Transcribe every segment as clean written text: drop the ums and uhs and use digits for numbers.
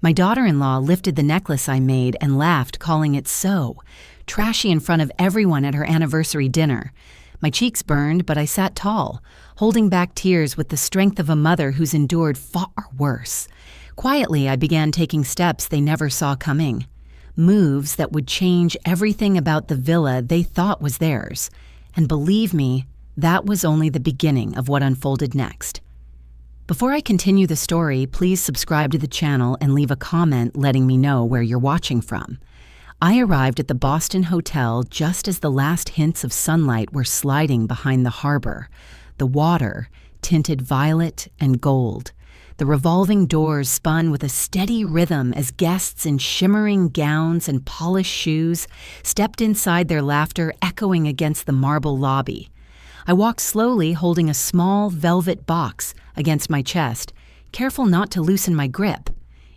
My daughter-in-law lifted the necklace I made and laughed, calling it so trashy in front of everyone at her anniversary dinner. My cheeks burned, but I sat tall, holding back tears with the strength of a mother who's endured far worse. Quietly, I began taking steps they never saw coming. Moves that would change everything about the villa they thought was theirs. And believe me, that was only the beginning of what unfolded next. Before I continue the story, please subscribe to the channel and leave a comment letting me know where you're watching from. I arrived at the Boston Hotel just as the last hints of sunlight were sliding behind the harbor. The water tinted violet and gold. The revolving doors spun with a steady rhythm as guests in shimmering gowns and polished shoes stepped inside, their laughter echoing against the marble lobby. I walked slowly, holding a small velvet box against my chest, careful not to loosen my grip.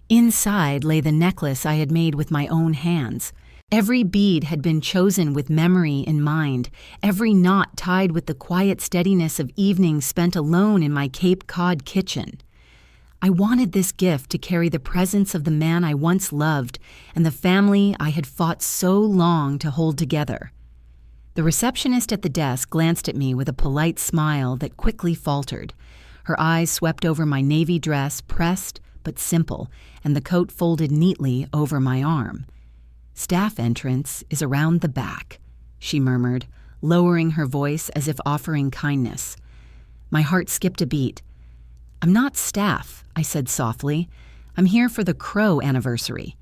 Inside lay the necklace I had made with my own hands. Every bead had been chosen with memory in mind, every knot tied with the quiet steadiness of evenings spent alone in my Cape Cod kitchen. I wanted this gift to carry the presence of the man I once loved and the family I had fought so long to hold together. The receptionist at the desk glanced at me with a polite smile that quickly faltered. Her eyes swept over my navy dress, pressed but simple, and the coat folded neatly over my arm. "Staff entrance is around the back," she murmured, lowering her voice as if offering kindness. My heart skipped a beat. "I'm not staff," I said softly. "I'm here for the Crow anniversary."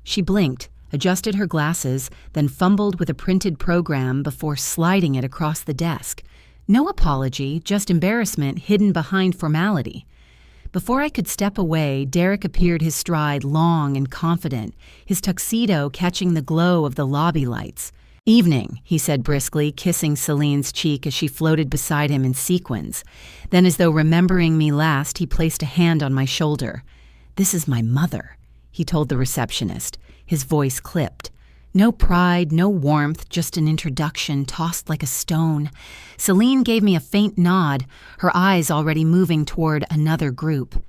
She blinked, adjusted her glasses, then fumbled with a printed program before sliding it across the desk. No apology, just embarrassment hidden behind formality. Before I could step away, Derek appeared, his stride long and confident, his tuxedo catching the glow of the lobby lights. "Evening," he said briskly, kissing Celine's cheek as she floated beside him in sequins. Then, as though remembering me last, he placed a hand on my shoulder. "This is my mother," he told the receptionist, his voice clipped. No pride, no warmth, just an introduction tossed like a stone. Celine gave me a faint nod, her eyes already moving toward another group.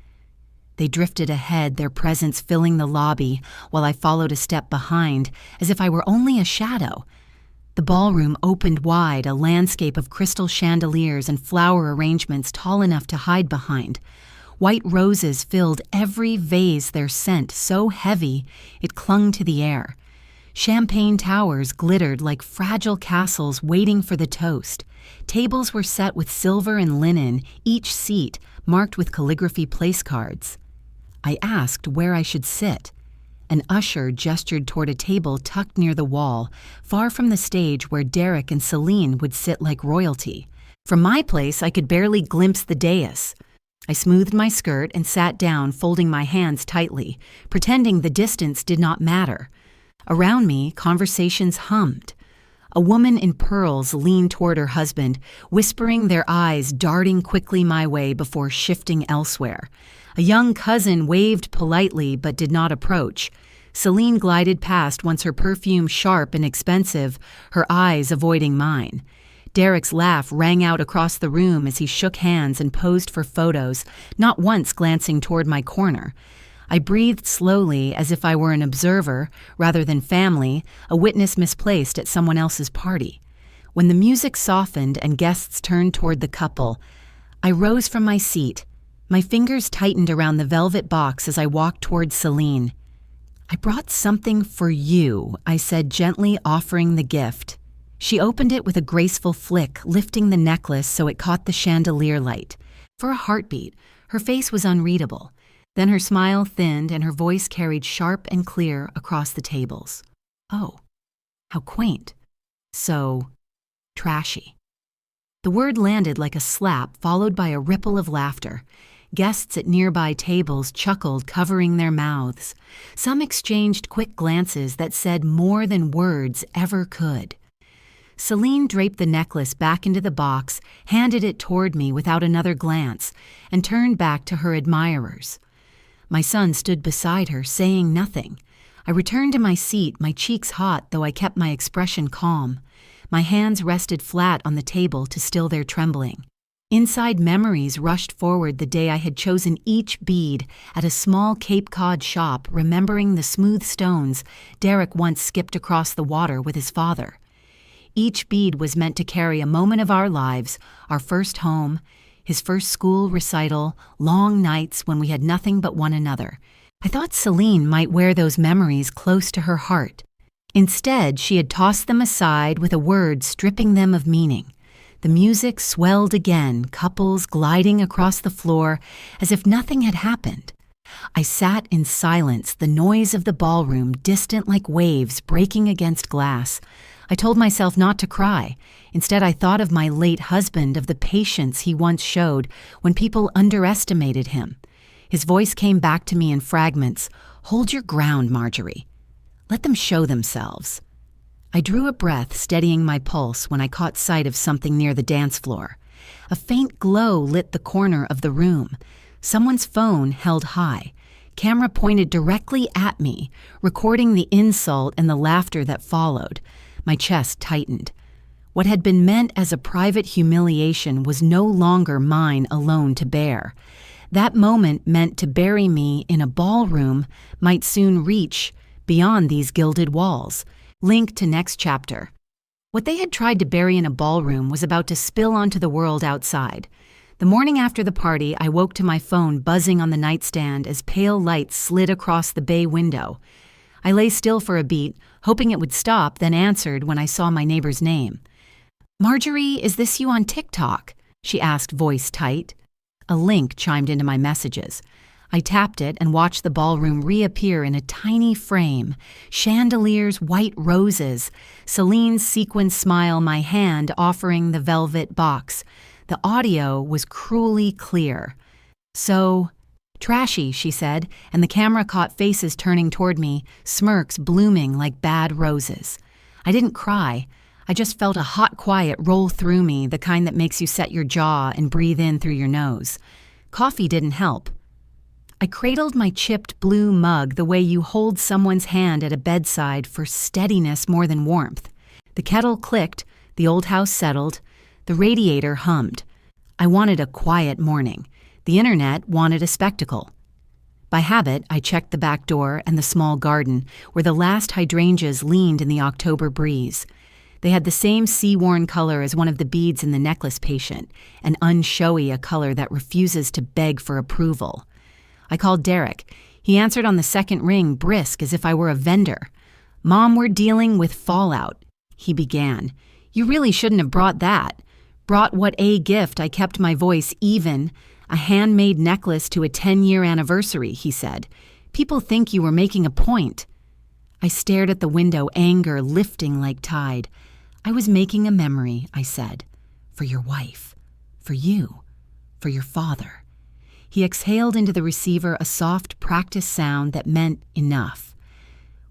They drifted ahead, their presence filling the lobby, while I followed a step behind, as if I were only a shadow. The ballroom opened wide, a landscape of crystal chandeliers and flower arrangements tall enough to hide behind. White roses filled every vase, their scent so heavy it clung to the air. Champagne towers glittered like fragile castles waiting for the toast. Tables were set with silver and linen, each seat marked with calligraphy place cards. I asked where I should sit. An usher gestured toward a table tucked near the wall, far from the stage where Derek and Celine would sit like royalty. From my place, I could barely glimpse the dais. I smoothed my skirt and sat down, folding my hands tightly, pretending the distance did not matter. Around me, conversations hummed. A woman in pearls leaned toward her husband, whispering, their eyes darting quickly my way before shifting elsewhere. A young cousin waved politely but did not approach. Celine glided past, once her perfume sharp and expensive, her eyes avoiding mine. Derek's laugh rang out across the room as he shook hands and posed for photos, not once glancing toward my corner. I breathed slowly, as if I were an observer rather than family, a witness misplaced at someone else's party. When the music softened and guests turned toward the couple, I rose from my seat. My fingers tightened around the velvet box as I walked toward Celine. "I brought something for you," I said, gently offering the gift. She opened it with a graceful flick, lifting the necklace so it caught the chandelier light. For a heartbeat, her face was unreadable. Then her smile thinned and her voice carried sharp and clear across the tables. "Oh, how quaint. So trashy." The word landed like a slap, followed by a ripple of laughter. Guests at nearby tables chuckled, covering their mouths. Some exchanged quick glances that said more than words ever could. Celine draped the necklace back into the box, handed it toward me without another glance, and turned back to her admirers. My son stood beside her, saying nothing. I returned to my seat, my cheeks hot, though I kept my expression calm. My hands rested flat on the table to still their trembling. Inside memories rushed forward the day I had chosen each bead at a small Cape Cod shop, remembering the smooth stones Derek once skipped across the water with his father. Each bead was meant to carry a moment of our lives, our first home, his first school recital, long nights when we had nothing but one another. I thought Celine might wear those memories close to her heart. Instead, she had tossed them aside with a word stripping them of meaning. The music swelled again, couples gliding across the floor as if nothing had happened. I sat in silence, the noise of the ballroom distant like waves breaking against glass. I told myself not to cry. Instead, I thought of my late husband, of the patience he once showed when people underestimated him. His voice came back to me in fragments. "Hold your ground, Marjorie. Let them show themselves." I drew a breath, steadying my pulse when I caught sight of something near the dance floor. A faint glow lit the corner of the room. Someone's phone held high. Camera pointed directly at me, recording the insult and the laughter that followed. My chest tightened. What had been meant as a private humiliation was no longer mine alone to bear. That moment meant to bury me in a ballroom might soon reach beyond these gilded walls. Link to next chapter. What they had tried to bury in a ballroom was about to spill onto the world outside. The morning after the party, I woke to my phone buzzing on the nightstand as pale lights slid across the bay window. I lay still for a beat, hoping it would stop, then answered when I saw my neighbor's name. "Marjorie, is this you on TikTok?" she asked, voice tight. A link chimed into my messages. I tapped it and watched the ballroom reappear in a tiny frame. Chandeliers, white roses, Celine's sequin smile, my hand offering the velvet box. The audio was cruelly clear. "So, Trashy," she said, and the camera caught faces turning toward me, smirks blooming like bad roses. I didn't cry. I just felt a hot quiet roll through me, the kind that makes you set your jaw and breathe in through your nose. Coffee didn't help. I cradled my chipped blue mug the way you hold someone's hand at a bedside for steadiness more than warmth. The kettle clicked, the old house settled, the radiator hummed. I wanted a quiet morning. The internet wanted a spectacle. By habit, I checked the back door and the small garden, where the last hydrangeas leaned in the October breeze. They had the same sea-worn color as one of the beads in the necklace patient, an unshowy a color that refuses to beg for approval. I called Derek. He answered on the second ring, brisk as if I were a vendor. "Mom, we're dealing with fallout," he began. "You really shouldn't have brought that." "Brought what a gift?" I kept my voice even. "A handmade necklace to a 10-year anniversary," he said. "People think you were making a point." I stared at the window, anger lifting like tide. "I was making a memory," I said. "For your wife. For you. For your father." He exhaled into the receiver a soft, practiced sound that meant enough.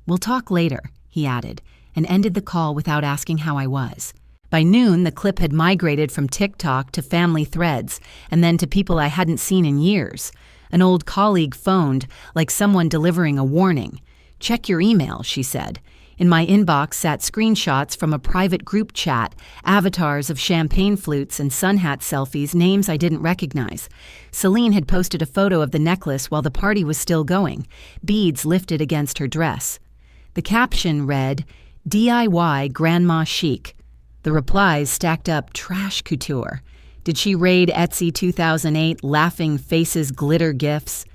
"We'll talk later," he added, and ended the call without asking how I was. By noon, the clip had migrated from TikTok to family threads, and then to people I hadn't seen in years. An old colleague phoned, like someone delivering a warning. "Check your email," she said. In my inbox sat screenshots from a private group chat, avatars of champagne flutes and sun hat selfies, names I didn't recognize. Celine had posted a photo of the necklace while the party was still going, beads lifted against her dress. The caption read, "DIY Grandma Chic." The replies stacked up, "Trash couture." Did she raid Etsy 2008, laughing faces, glitter gifs?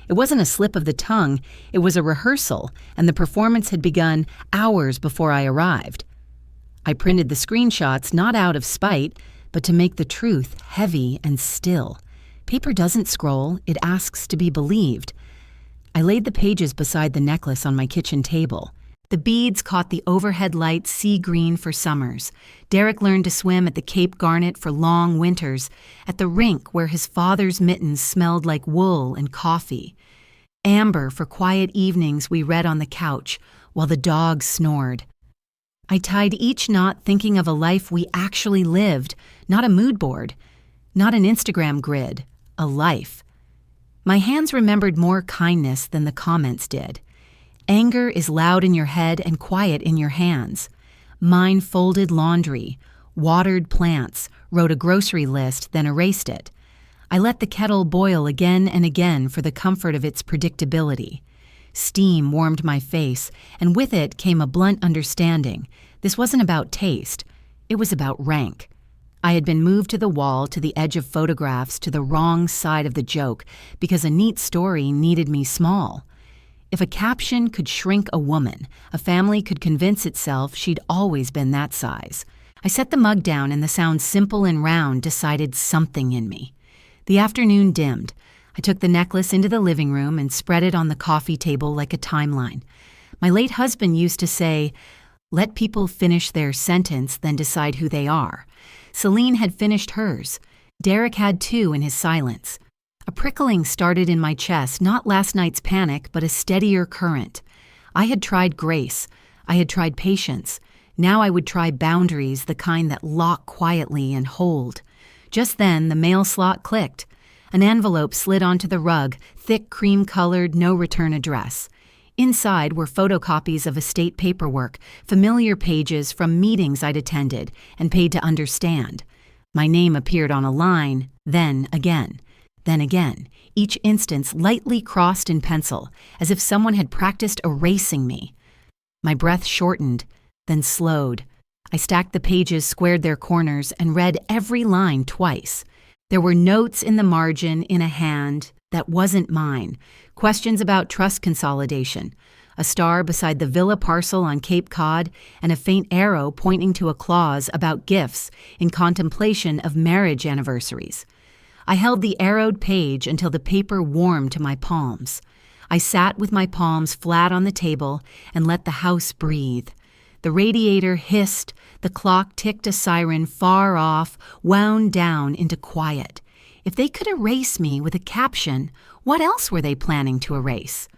It wasn't a slip of the tongue, it was a rehearsal, and the performance had begun hours before I arrived. I printed the screenshots not out of spite, but to make the truth heavy and still. Paper doesn't scroll, it asks to be believed. I laid the pages beside the necklace on my kitchen table. The beads caught the overhead light sea green for summers. Derek learned to swim at the Cape Garnet for long winters, at the rink where his father's mittens smelled like wool and coffee. Amber for quiet evenings we read on the couch while the dog snored. I tied each knot thinking of a life we actually lived, not a mood board, not an Instagram grid, a life. My hands remembered more kindness than the comments did. Anger is loud in your head and quiet in your hands. Mine folded laundry, watered plants, wrote a grocery list, then erased it. I let the kettle boil again and again for the comfort of its predictability. Steam warmed my face, and with it came a blunt understanding. This wasn't about taste. It was about rank. I had been moved to the wall, to the edge of photographs, to the wrong side of the joke, because a neat story needed me small. If a caption could shrink a woman, a family could convince itself she'd always been that size. I set the mug down, and the sound simple and round decided something in me. The afternoon dimmed. I took the necklace into the living room and spread it on the coffee table like a timeline. My late husband used to say, "Let people finish their sentence, then decide who they are." Celine had finished hers. Derek had too in his silence. A prickling started in my chest, not last night's panic, but a steadier current. I had tried grace. I had tried patience. Now I would try boundaries, the kind that lock quietly and hold. Just then, the mail slot clicked. An envelope slid onto the rug, thick, cream-colored, no return address. Inside were photocopies of estate paperwork, familiar pages from meetings I'd attended and paid to understand. My name appeared on a line, then again, each instance lightly crossed in pencil, as if someone had practiced erasing me. My breath shortened, then slowed. I stacked the pages, squared their corners, and read every line twice. There were notes in the margin in a hand that wasn't mine, questions about trust consolidation, a star beside the villa parcel on Cape Cod, and a faint arrow pointing to a clause about gifts in contemplation of marriage anniversaries. I held the arrowed page until the paper warmed to my palms. I sat with my palms flat on the table and let the house breathe. The radiator hissed, the clock ticked a siren far off, wound down into quiet. If they could erase me with a caption, what else were they planning to erase?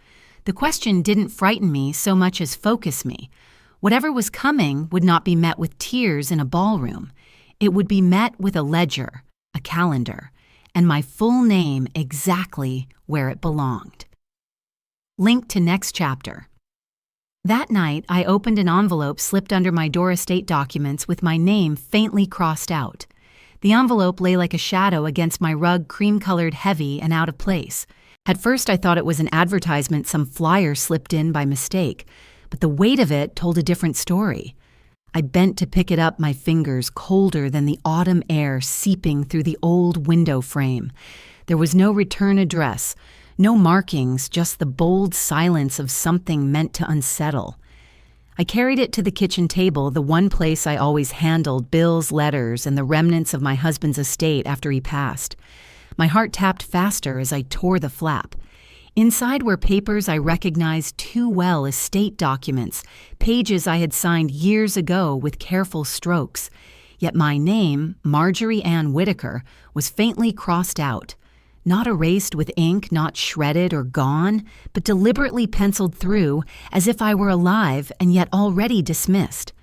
The question didn't frighten me so much as focus me. Whatever was coming would not be met with tears in a ballroom. It would be met with a ledger, a calendar, and my full name exactly where it belonged. Link to next chapter. That night, I opened an envelope slipped under my Dora estate documents with my name faintly crossed out. The envelope lay like a shadow against my rug, cream-colored, heavy, and out of place. At first, I thought it was an advertisement some flyer slipped in by mistake, but the weight of it told a different story. I bent to pick it up, my fingers colder than the autumn air seeping through the old window frame. There was no return address, no markings, just the bold silence of something meant to unsettle. I carried it to the kitchen table, the one place I always handled bills, letters, and the remnants of my husband's estate after he passed. My heart tapped faster as I tore the flap. Inside were papers I recognized too well, estate documents, pages I had signed years ago with careful strokes. Yet my name, Marjorie Ann Whitaker, was faintly crossed out. Not erased with ink, not shredded or gone, but deliberately penciled through as if I were alive and yet already dismissed.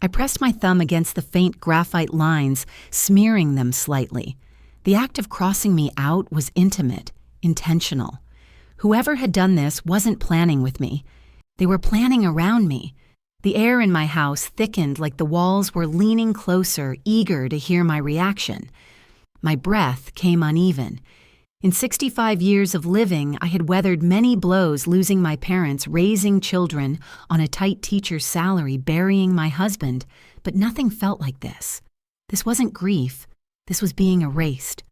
I pressed my thumb against the faint graphite lines, smearing them slightly. The act of crossing me out was intimate, intentional. Whoever had done this wasn't planning with me. They were planning around me. The air in my house thickened like the walls were leaning closer, eager to hear my reaction. My breath came uneven. In 65 years of living, I had weathered many blows, losing my parents, raising children, on a tight teacher's salary, burying my husband, but nothing felt like this. This wasn't grief. This was being erased.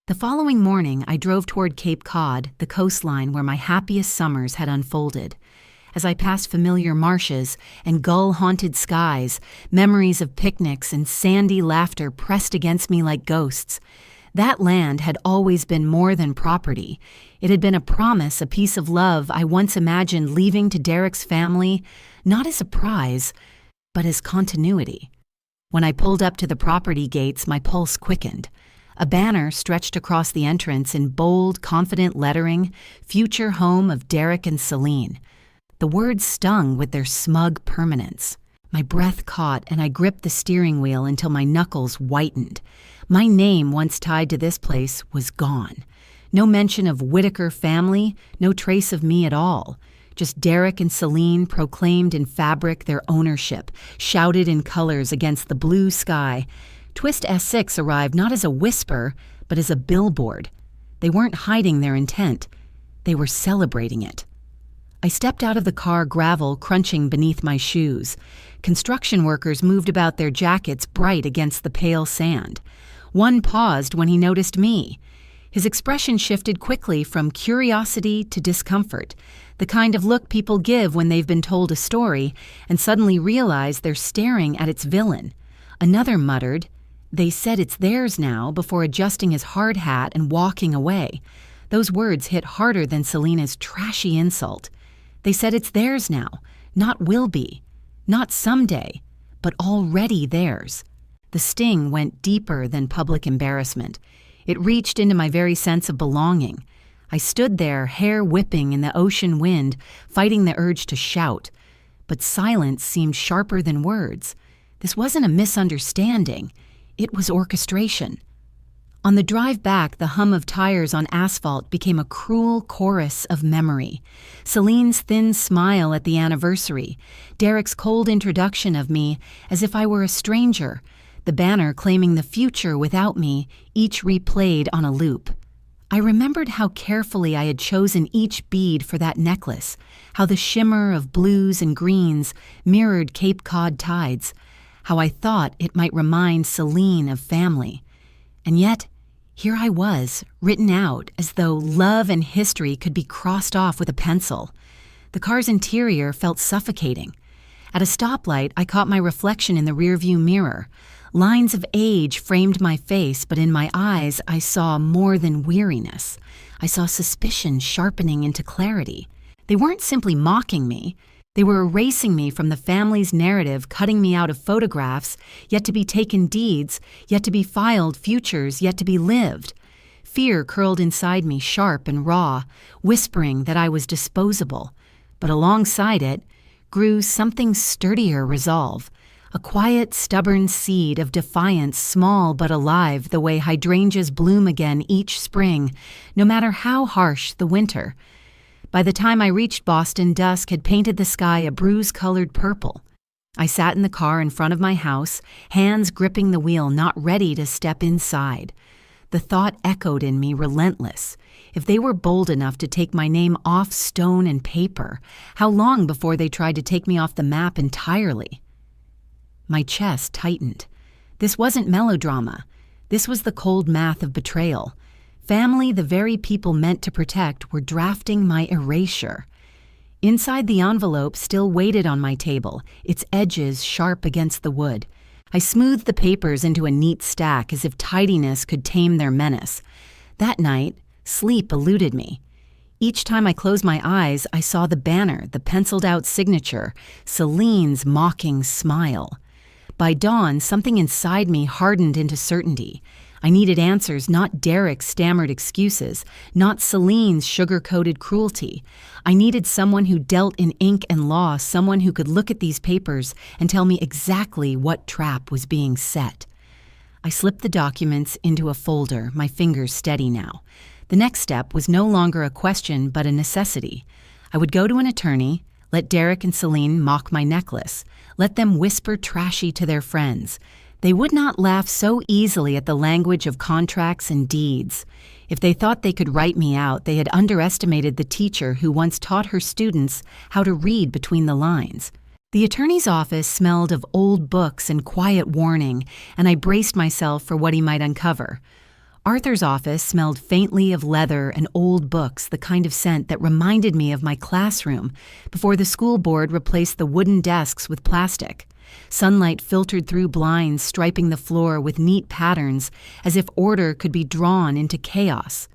The following morning, I drove toward Cape Cod, the coastline where my happiest summers had unfolded. As I passed familiar marshes and gull-haunted skies, memories of picnics and sandy laughter pressed against me like ghosts. That land had always been more than property. It had been a promise, a piece of love I once imagined leaving to Derek's family, not as a prize, but as continuity. When I pulled up to the property gates, my pulse quickened. A banner stretched across the entrance in bold, confident lettering, "Future home of Derek and Celine." The words stung with their smug permanence. My breath caught, and I gripped the steering wheel until my knuckles whitened. My name, once tied to this place, was gone. No mention of Whitaker family, no trace of me at all. Just Derek and Celine proclaimed in fabric their ownership, shouted in colors against the blue sky. Twist S6 arrived not as a whisper, but as a billboard. They weren't hiding their intent. They were celebrating it. I stepped out of the car, gravel crunching beneath my shoes. Construction workers moved about, their jackets bright against the pale sand. One paused when he noticed me. His expression shifted quickly from curiosity to discomfort, the kind of look people give when they've been told a story and suddenly realize they're staring at its villain. Another muttered, "They said it's theirs now," before adjusting his hard hat and walking away. Those words hit harder than Selena's trashy insult. They said it's theirs now, not will be, not someday, but already theirs. The sting went deeper than public embarrassment. It reached into my very sense of belonging. I stood there, hair whipping in the ocean wind, fighting the urge to shout. But silence seemed sharper than words. This wasn't a misunderstanding. It was orchestration. On the drive back, the hum of tires on asphalt became a cruel chorus of memory. Celine's thin smile at the anniversary, Derek's cold introduction of me as if I were a stranger, the banner claiming the future without me, each replayed on a loop. I remembered how carefully I had chosen each bead for that necklace, how the shimmer of blues and greens mirrored Cape Cod tides, how I thought it might remind Celine of family. And yet, here I was, written out as though love and history could be crossed off with a pencil. The car's interior felt suffocating. At a stoplight, I caught my reflection in the rearview mirror. Lines of age framed my face, but in my eyes I saw more than weariness. I saw suspicion sharpening into clarity. They weren't simply mocking me. They were erasing me from the family's narrative, cutting me out of photographs, yet to be taken deeds, yet to be filed futures, yet to be lived. Fear curled inside me, sharp and raw, whispering that I was disposable. But alongside it grew something sturdier resolve. A quiet, stubborn seed of defiance, small but alive, the way hydrangeas bloom again each spring, no matter how harsh the winter. By the time I reached Boston, dusk had painted the sky a bruise-colored purple. I sat in the car in front of my house, hands gripping the wheel, not ready to step inside. The thought echoed in me, relentless. If they were bold enough to take my name off stone and paper, how long before they tried to take me off the map entirely? My chest tightened. This wasn't melodrama. This was the cold math of betrayal. Family, the very people meant to protect, were drafting my erasure. Inside the envelope still waited on my table, its edges sharp against the wood. I smoothed the papers into a neat stack as if tidiness could tame their menace. That night, sleep eluded me. Each time I closed my eyes, I saw the banner, the penciled-out signature, Celine's mocking smile. By dawn, something inside me hardened into certainty. I needed answers, not Derek's stammered excuses, not Celine's sugar-coated cruelty. I needed someone who dealt in ink and law, someone who could look at these papers and tell me exactly what trap was being set. I slipped the documents into a folder, my fingers steady now. The next step was no longer a question but a necessity. I would go to an attorney, let Derek and Celine mock my necklace, let them whisper Trashy to their friends. They would not laugh so easily at the language of contracts and deeds. If they thought they could write me out, they had underestimated the teacher who once taught her students how to read between the lines. The attorney's office smelled of old books and quiet warning, and I braced myself for what he might uncover. Arthur's office smelled faintly of leather and old books, the kind of scent that reminded me of my classroom before the school board replaced the wooden desks with plastic. Sunlight filtered through blinds, striping the floor with neat patterns, as if order could be drawn into chaos.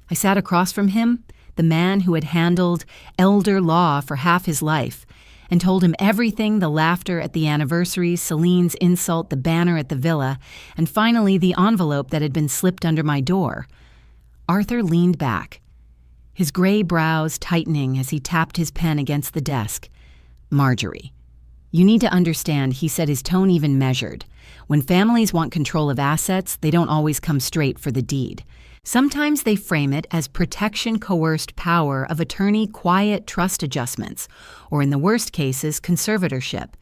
I sat across from him, the man who had handled elder law for half his life, and told him everything: the laughter at the anniversary, Celine's insult, the banner at the villa, and finally the envelope that had been slipped under my door. Arthur leaned back, his gray brows tightening as he tapped his pen against the desk. "Marjorie, you need to understand," he said, his tone even measured. "When families want control of assets, they don't always come straight for the deed. Sometimes they frame it as protection coerced power of attorney quiet trust adjustments, or in the worst cases, conservatorship.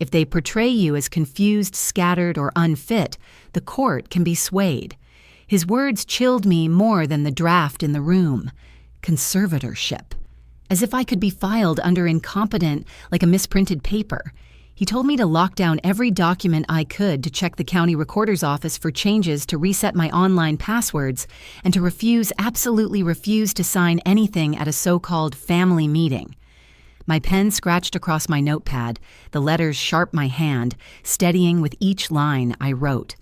If they portray you as confused, scattered, or unfit, the court can be swayed. His words chilled me more than the draft in the room. Conservatorship. As if I could be filed under incompetent, like a misprinted paper. He told me to lock down every document I could to check the county recorder's office for changes to reset my online passwords and to absolutely refuse to sign anything at a so-called family meeting. My pen scratched across my notepad, the letters sharp my hand, steadying with each line I wrote.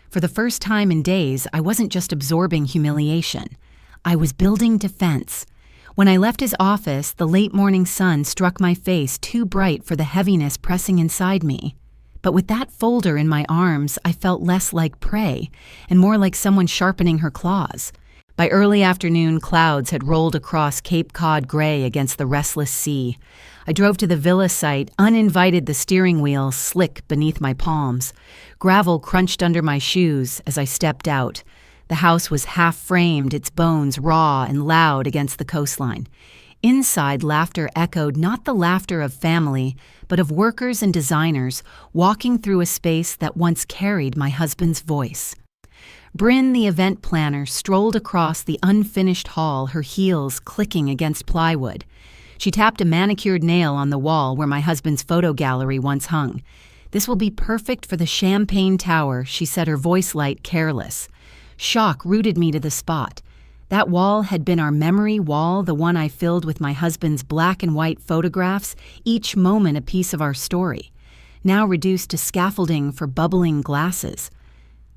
For the first time in days, I wasn't just absorbing humiliation. I was building defense. When I left his office, the late morning sun struck my face too bright for the heaviness pressing inside me. But with that folder in my arms, I felt less like prey and more like someone sharpening her claws. By early afternoon, clouds had rolled across Cape Cod gray against the restless sea. I drove to the villa site, uninvited, the steering wheel slick beneath my palms. Gravel crunched under my shoes as I stepped out. The house was half-framed, its bones raw and loud against the coastline. Inside, laughter echoed not the laughter of family, but of workers and designers walking through a space that once carried my husband's voice. Bryn, the event planner, strolled across the unfinished hall, her heels clicking against plywood. She tapped a manicured nail on the wall where my husband's photo gallery once hung. "This will be perfect for the champagne tower," she said, her voice light, careless. Shock rooted me to the spot. That wall had been our memory wall, the one I filled with my husband's black and white photographs, each moment a piece of our story, now reduced to scaffolding for bubbling glasses.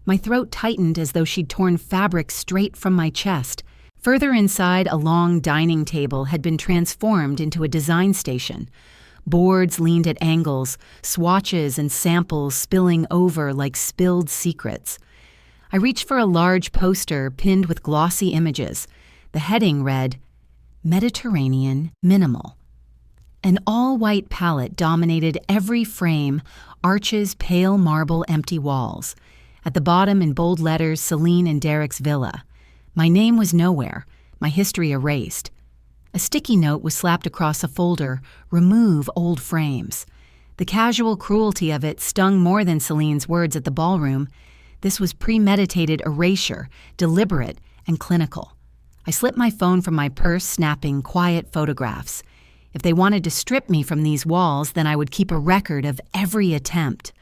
My throat tightened as though she'd torn fabric straight from my chest. Further inside, a long dining table had been transformed into a design station. Boards leaned at angles, swatches and samples spilling over like spilled secrets. I reached for a large poster pinned with glossy images. The heading read, Mediterranean Minimal. An all-white palette dominated every frame, arches, pale marble, empty walls. At the bottom, in bold letters, Celine and Derek's villa. My name was nowhere, my history erased. A sticky note was slapped across a folder, remove old frames. The casual cruelty of it stung more than Celine's words at the ballroom. This was premeditated erasure, deliberate and clinical. I slipped my phone from my purse, snapping quiet photographs. If they wanted to strip me from these walls, then I would keep a record of every attempt.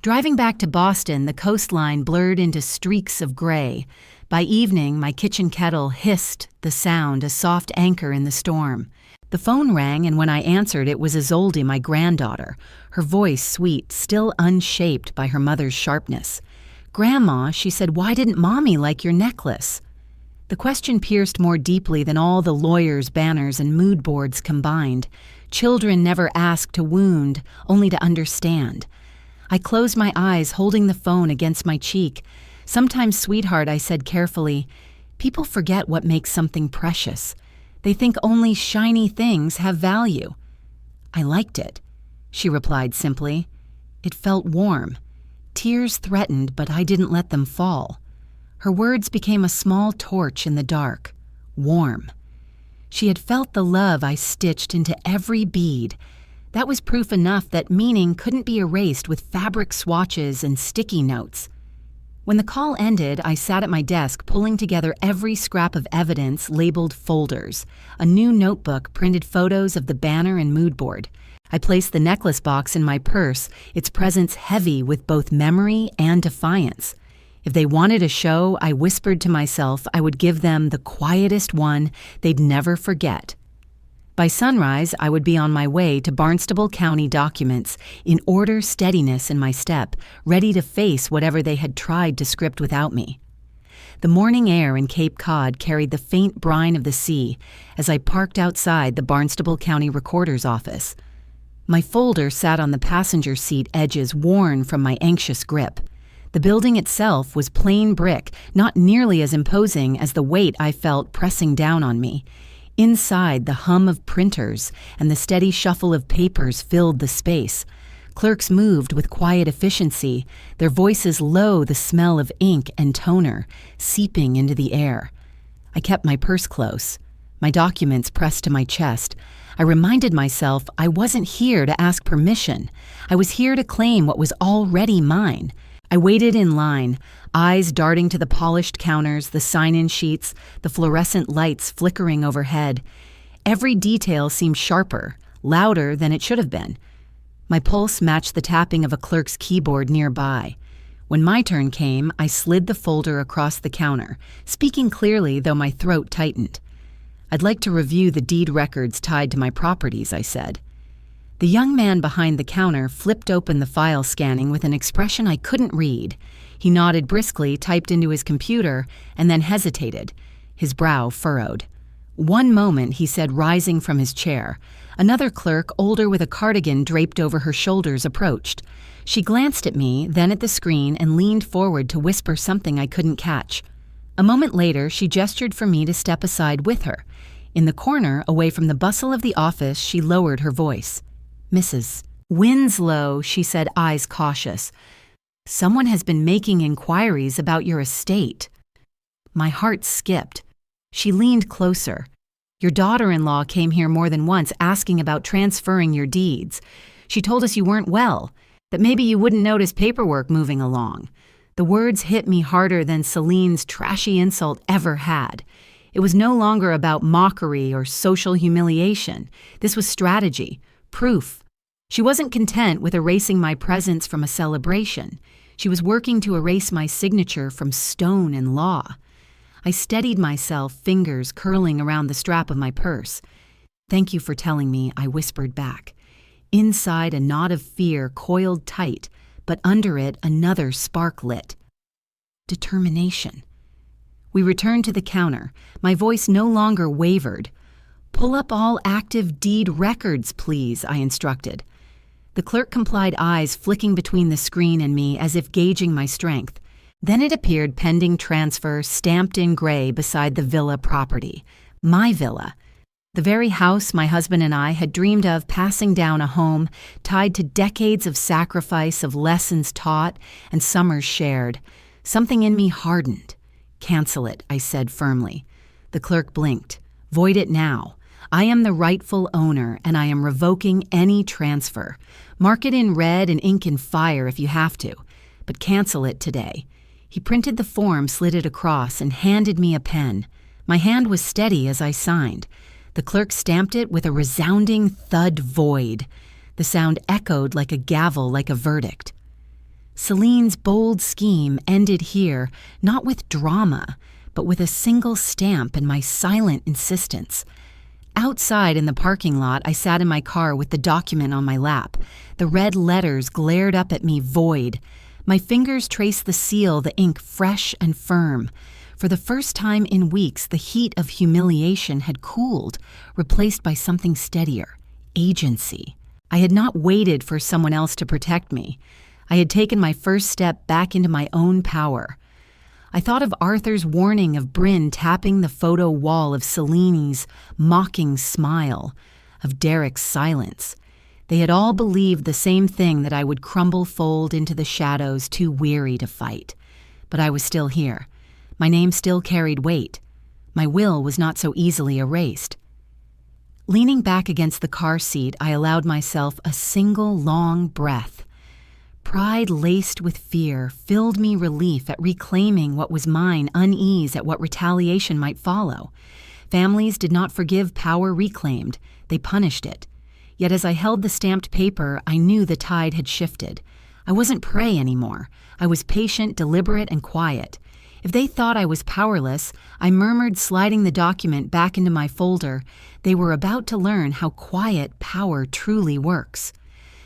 Driving back to Boston, the coastline blurred into streaks of gray. By evening, my kitchen kettle hissed, the sound a soft anchor in the storm. The phone rang, and when I answered, it was Isolde, my granddaughter, her voice sweet, still unshaped by her mother's sharpness. "Grandma," she said, "why didn't Mommy like your necklace?" The question pierced more deeply than all the lawyers' banners and mood boards combined. Children never ask to wound, only to understand. I closed my eyes, holding the phone against my cheek. "Sometimes, sweetheart," I said carefully, "people forget what makes something precious. They think only shiny things have value." "I liked it," she replied simply. It felt warm. Tears threatened, but I didn't let them fall. Her words became a small torch in the dark. Warm. She had felt the love I stitched into every bead. That was proof enough that meaning couldn't be erased with fabric swatches and sticky notes. When the call ended, I sat at my desk pulling together every scrap of evidence labeled folders. A new notebook printed photos of the banner and mood board. I placed the necklace box in my purse, its presence heavy with both memory and defiance. If they wanted a show, I whispered to myself I would give them the quietest one they'd never forget. By sunrise, I would be on my way to Barnstable County Documents, in order, steadiness in my step, ready to face whatever they had tried to script without me. The morning air in Cape Cod carried the faint brine of the sea as I parked outside the Barnstable County Recorder's office. My folder sat on the passenger seat edges, worn from my anxious grip. The building itself was plain brick, not nearly as imposing as the weight I felt pressing down on me. Inside, the hum of printers and the steady shuffle of papers filled the space. Clerks moved with quiet efficiency, their voices low, the smell of ink and toner seeping into the air. I kept my purse close, my documents pressed to my chest. I reminded myself I wasn't here to ask permission. I was here to claim what was already mine. I waited in line, eyes darting to the polished counters, the sign-in sheets, the fluorescent lights flickering overhead. Every detail seemed sharper, louder than it should have been. My pulse matched the tapping of a clerk's keyboard nearby. When my turn came, I slid the folder across the counter, speaking clearly though my throat tightened. "I'd like to review the deed records tied to my properties," I said. The young man behind the counter flipped open the file scanning with an expression I couldn't read. He nodded briskly, typed into his computer, and then hesitated, his brow furrowed. "One moment," he said, rising from his chair. Another clerk, older with a cardigan draped over her shoulders, approached. She glanced at me, then at the screen, and leaned forward to whisper something I couldn't catch. A moment later, she gestured for me to step aside with her. In the corner, away from the bustle of the office, she lowered her voice. "Mrs. Winslow," she said, eyes cautious. "Someone has been making inquiries about your estate." My heart skipped. She leaned closer. "Your daughter-in-law came here more than once asking about transferring your deeds. She told us you weren't well, that maybe you wouldn't notice paperwork moving along." The words hit me harder than Celine's trashy insult ever had. It was no longer about mockery or social humiliation. This was strategy, proof. She wasn't content with erasing my presence from a celebration. She was working to erase my signature from stone and law. I steadied myself, fingers curling around the strap of my purse. "Thank you for telling me," I whispered back. Inside, a knot of fear coiled tight, but under it, another spark lit. Determination. We returned to the counter. My voice no longer wavered. "Pull up all active deed records, please," I instructed. The clerk complied, eyes flicking between the screen and me as if gauging my strength. Then it appeared pending transfer, stamped in gray beside the villa property. My villa. The very house my husband and I had dreamed of passing down a home tied to decades of sacrifice, of lessons taught, and summers shared. Something in me hardened. "Cancel it," I said firmly. The clerk blinked. "Void it now. I am the rightful owner, and I am revoking any transfer. Mark it in red and ink and fire if you have to, but cancel it today." He printed the form, slid it across, and handed me a pen. My hand was steady as I signed. The clerk stamped it with a resounding thud. Void. The sound echoed like a gavel, like a verdict. Celine's bold scheme ended here, not with drama, but with a single stamp and my silent insistence. Outside in the parking lot, I sat in my car with the document on my lap. The red letters glared up at me, void. My fingers traced the seal, the ink fresh and firm. For the first time in weeks, the heat of humiliation had cooled, replaced by something steadier, agency. I had not waited for someone else to protect me. I had taken my first step back into my own power. I thought of Arthur's warning of Bryn tapping the photo wall, of Celine's mocking smile, of Derek's silence. They had all believed the same thing, that I would crumble, fold into the shadows, too weary to fight. But I was still here. My name still carried weight. My will was not so easily erased. Leaning back against the car seat, I allowed myself a single long breath. Pride laced with fear filled me, relief at reclaiming what was mine, unease at what retaliation might follow. Families did not forgive power reclaimed. They punished it. Yet as I held the stamped paper, I knew the tide had shifted. I wasn't prey anymore. I was patient, deliberate, and quiet. If they thought I was powerless, I murmured, sliding the document back into my folder, they were about to learn how quiet power truly works.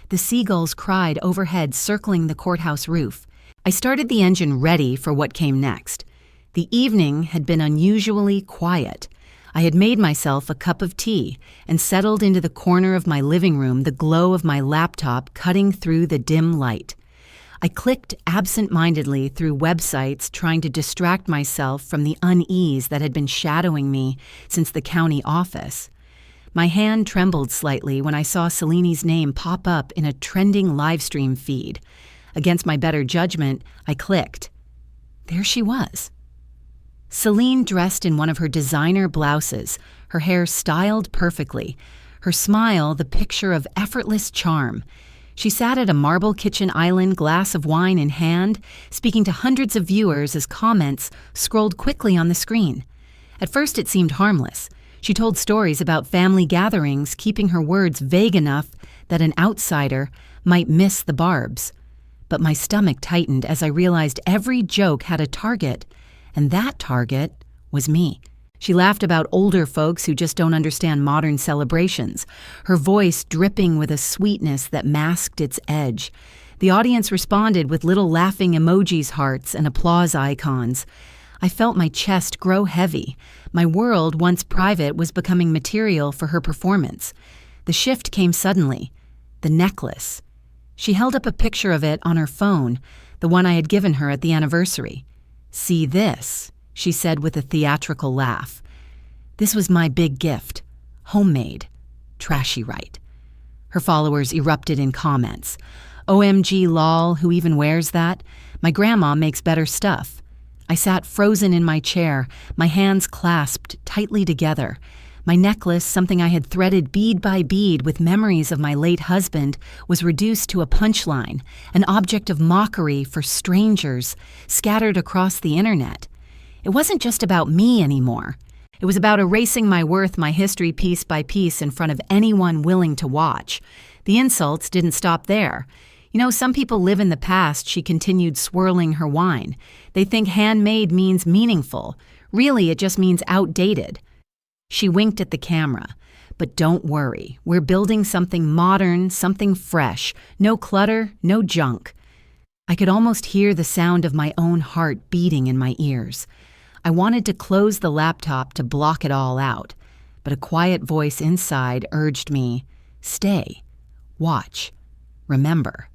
The seagulls cried overhead, circling the courthouse roof. I started the engine, ready for what came next. The evening had been unusually quiet. I had made myself a cup of tea and settled into the corner of my living room, the glow of my laptop cutting through the dim light. I clicked absent-mindedly through websites, trying to distract myself from the unease that had been shadowing me since the county office. My hand trembled slightly when I saw Celine's name pop up in a trending livestream feed. Against my better judgment, I clicked. There she was. Celine dressed in one of her designer blouses, her hair styled perfectly, her smile the picture of effortless charm. She sat at a marble kitchen island, glass of wine in hand, speaking to hundreds of viewers as comments scrolled quickly on the screen. At first it seemed harmless. She told stories about family gatherings, keeping her words vague enough that an outsider might miss the barbs. But my stomach tightened as I realized every joke had a target, and that target was me. She laughed about older folks who just don't understand modern celebrations, her voice dripping with a sweetness that masked its edge. The audience responded with little laughing emojis, hearts, and applause icons. I felt my chest grow heavy. My world, once private, was becoming material for her performance. The shift came suddenly. The necklace. She held up a picture of it on her phone, the one I had given her at the anniversary. "See this," she said with a theatrical laugh. This was my big gift. Homemade. Trashy right. Her followers erupted in comments. "OMG lol, who even wears that? My grandma makes better stuff." I sat frozen in my chair, my hands clasped tightly together. My necklace, something I had threaded bead by bead with memories of my late husband, was reduced to a punchline, an object of mockery for strangers scattered across the internet. It wasn't just about me anymore. It was about erasing my worth, my history piece by piece in front of anyone willing to watch. The insults didn't stop there. "You know, some people live in the past," she continued, swirling her wine. "They think handmade means meaningful. Really, it just means outdated." She winked at the camera. "But don't worry. We're building something modern, something fresh. No clutter, no junk." I could almost hear the sound of my own heart beating in my ears. I wanted to close the laptop to block it all out, but a quiet voice inside urged me, "Stay. Watch. Remember."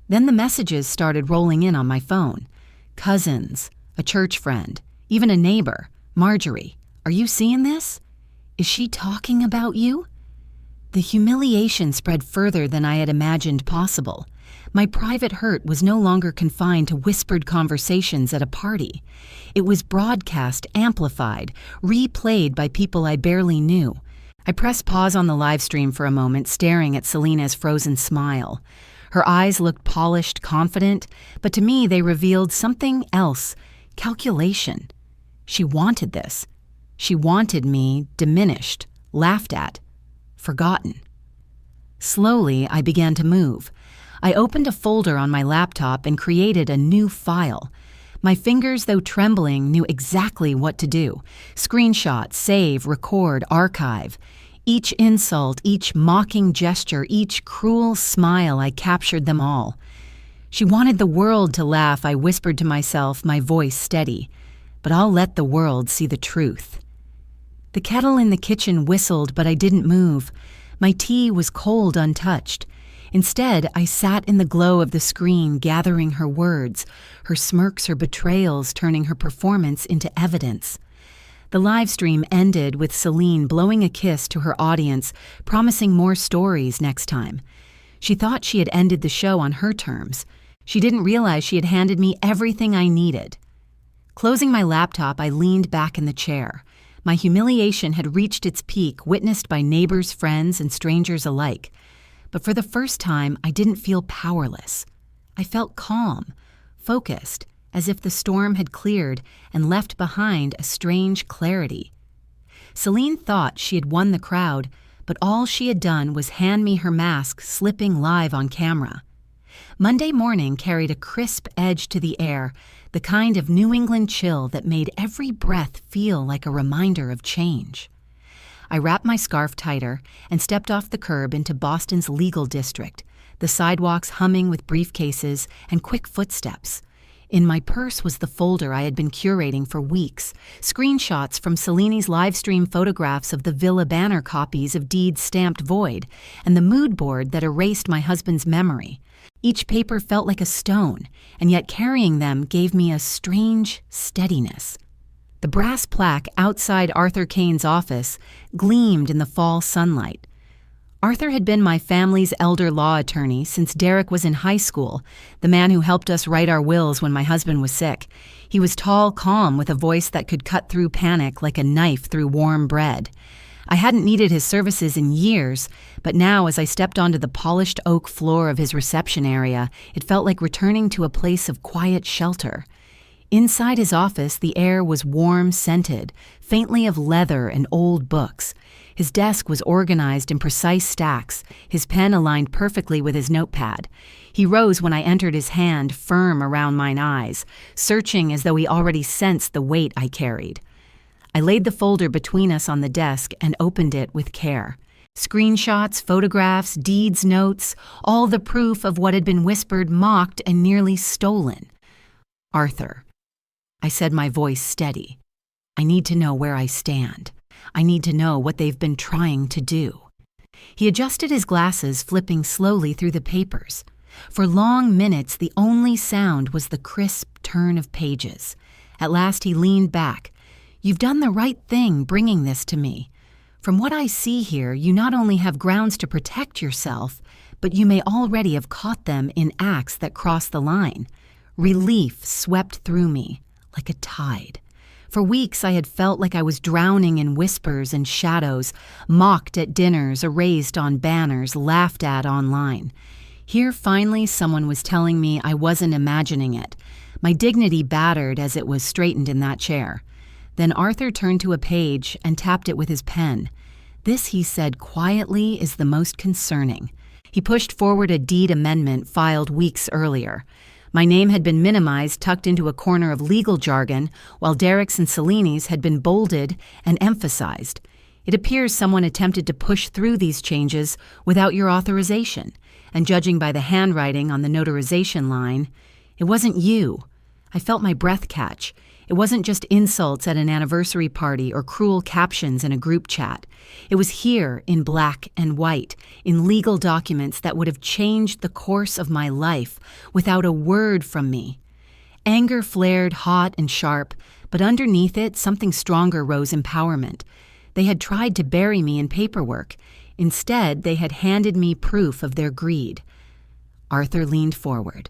Then the messages started rolling in on my phone. Cousins, a church friend, even a neighbor. "Marjorie, are you seeing this? Is she talking about you?" The humiliation spread further than I had imagined possible. My private hurt was no longer confined to whispered conversations at a party. It was broadcast, amplified, replayed by people I barely knew. I pressed pause on the live stream for a moment, staring at Selena's frozen smile. Her eyes looked polished, confident, but to me they revealed something else, calculation. She wanted this. She wanted me diminished, laughed at, forgotten. Slowly, I began to move. I opened a folder on my laptop and created a new file. My fingers, though trembling, knew exactly what to do. Screenshot, save, record, archive. Each insult, each mocking gesture, each cruel smile, I captured them all. She wanted the world to laugh, I whispered to myself, my voice steady. But I'll let the world see the truth. The kettle in the kitchen whistled, but I didn't move. My tea was cold, untouched. Instead, I sat in the glow of the screen, gathering her words, her smirks, her betrayals, turning her performance into evidence. The live stream ended with Celine blowing a kiss to her audience, promising more stories next time. She thought she had ended the show on her terms. She didn't realize she had handed me everything I needed. Closing my laptop, I leaned back in the chair. My humiliation had reached its peak, witnessed by neighbors, friends, and strangers alike. But for the first time, I didn't feel powerless. I felt calm, focused, as if the storm had cleared and left behind a strange clarity. Celine thought she had won the crowd, but all she had done was hand me her mask slipping live on camera. Monday morning carried a crisp edge to the air, the kind of New England chill that made every breath feel like a reminder of change. I wrapped my scarf tighter and stepped off the curb into Boston's legal district, the sidewalks humming with briefcases and quick footsteps. In my purse was the folder I had been curating for weeks, screenshots from Celine's livestream photographs of the villa banner copies of deeds stamped void, and the mood board that erased my husband's memory. Each paper felt like a stone, and yet carrying them gave me a strange steadiness. The brass plaque outside Arthur Kane's office gleamed in the fall sunlight. Arthur had been my family's elder law attorney since Derek was in high school, the man who helped us write our wills when my husband was sick. He was tall, calm, with a voice that could cut through panic like a knife through warm bread. I hadn't needed his services in years, but now as I stepped onto the polished oak floor of his reception area, it felt like returning to a place of quiet shelter. Inside his office, the air was warm, scented, faintly of leather and old books. His desk was organized in precise stacks, his pen aligned perfectly with his notepad. He rose when I entered, his hand firm around mine eyes, searching as though he already sensed the weight I carried. I laid the folder between us on the desk and opened it with care. Screenshots, photographs, deeds, notes, all the proof of what had been whispered, mocked, and nearly stolen. "Arthur," I said, my voice steady. "I need to know where I stand. I need to know what they've been trying to do." He adjusted his glasses, flipping slowly through the papers. For long minutes, the only sound was the crisp turn of pages. At last, he leaned back. "You've done the right thing bringing this to me. From what I see here, you not only have grounds to protect yourself, but you may already have caught them in acts that cross the line." Relief swept through me like a tide. For weeks I had felt like I was drowning in whispers and shadows, mocked at dinners, erased on banners, laughed at online. Here finally someone was telling me I wasn't imagining it, my dignity battered as it was straightened in that chair. Then Arthur turned to a page and tapped it with his pen. "This," he said quietly, "is the most concerning." He pushed forward a deed amendment filed weeks earlier. My name had been minimized, tucked into a corner of legal jargon, while Derek's and Cellini's had been bolded and emphasized. It appears someone attempted to push through these changes without your authorization, and judging by the handwriting on the notarization line, it wasn't you. I felt my breath catch. It wasn't just insults at an anniversary party or cruel captions in a group chat. It was here, in black and white, in legal documents that would have changed the course of my life without a word from me. Anger flared hot and sharp, but underneath it, something stronger rose: empowerment. They had tried to bury me in paperwork. Instead, they had handed me proof of their greed. Arthur leaned forward.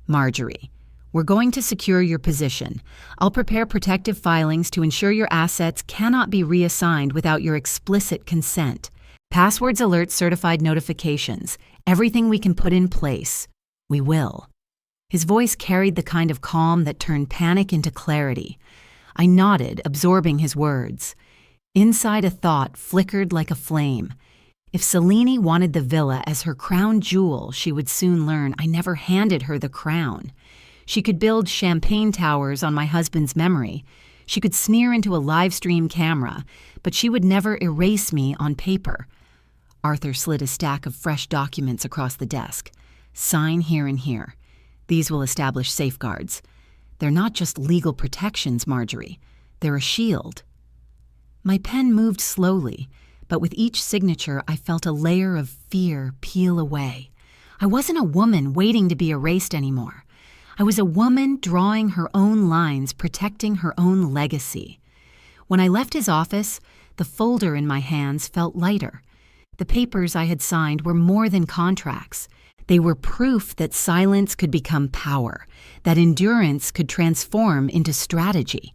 "Marjorie, we're going to secure your position. I'll prepare protective filings to ensure your assets cannot be reassigned without your explicit consent. Passwords, alerts, certified notifications, everything we can put in place. We will." His voice carried the kind of calm that turned panic into clarity. I nodded, absorbing his words. Inside, a thought flickered like a flame. If Cellini wanted the villa as her crown jewel, she would soon learn I never handed her the crown. She could build champagne towers on my husband's memory. She could sneer into a live stream camera, but she would never erase me on paper. Arthur slid a stack of fresh documents across the desk. "Sign here and here. These will establish safeguards. They're not just legal protections, Marjorie. They're a shield." My pen moved slowly, but with each signature I felt a layer of fear peel away. I wasn't a woman waiting to be erased anymore. I was a woman drawing her own lines, protecting her own legacy. When I left his office, the folder in my hands felt lighter. The papers I had signed were more than contracts. They were proof that silence could become power, that endurance could transform into strategy.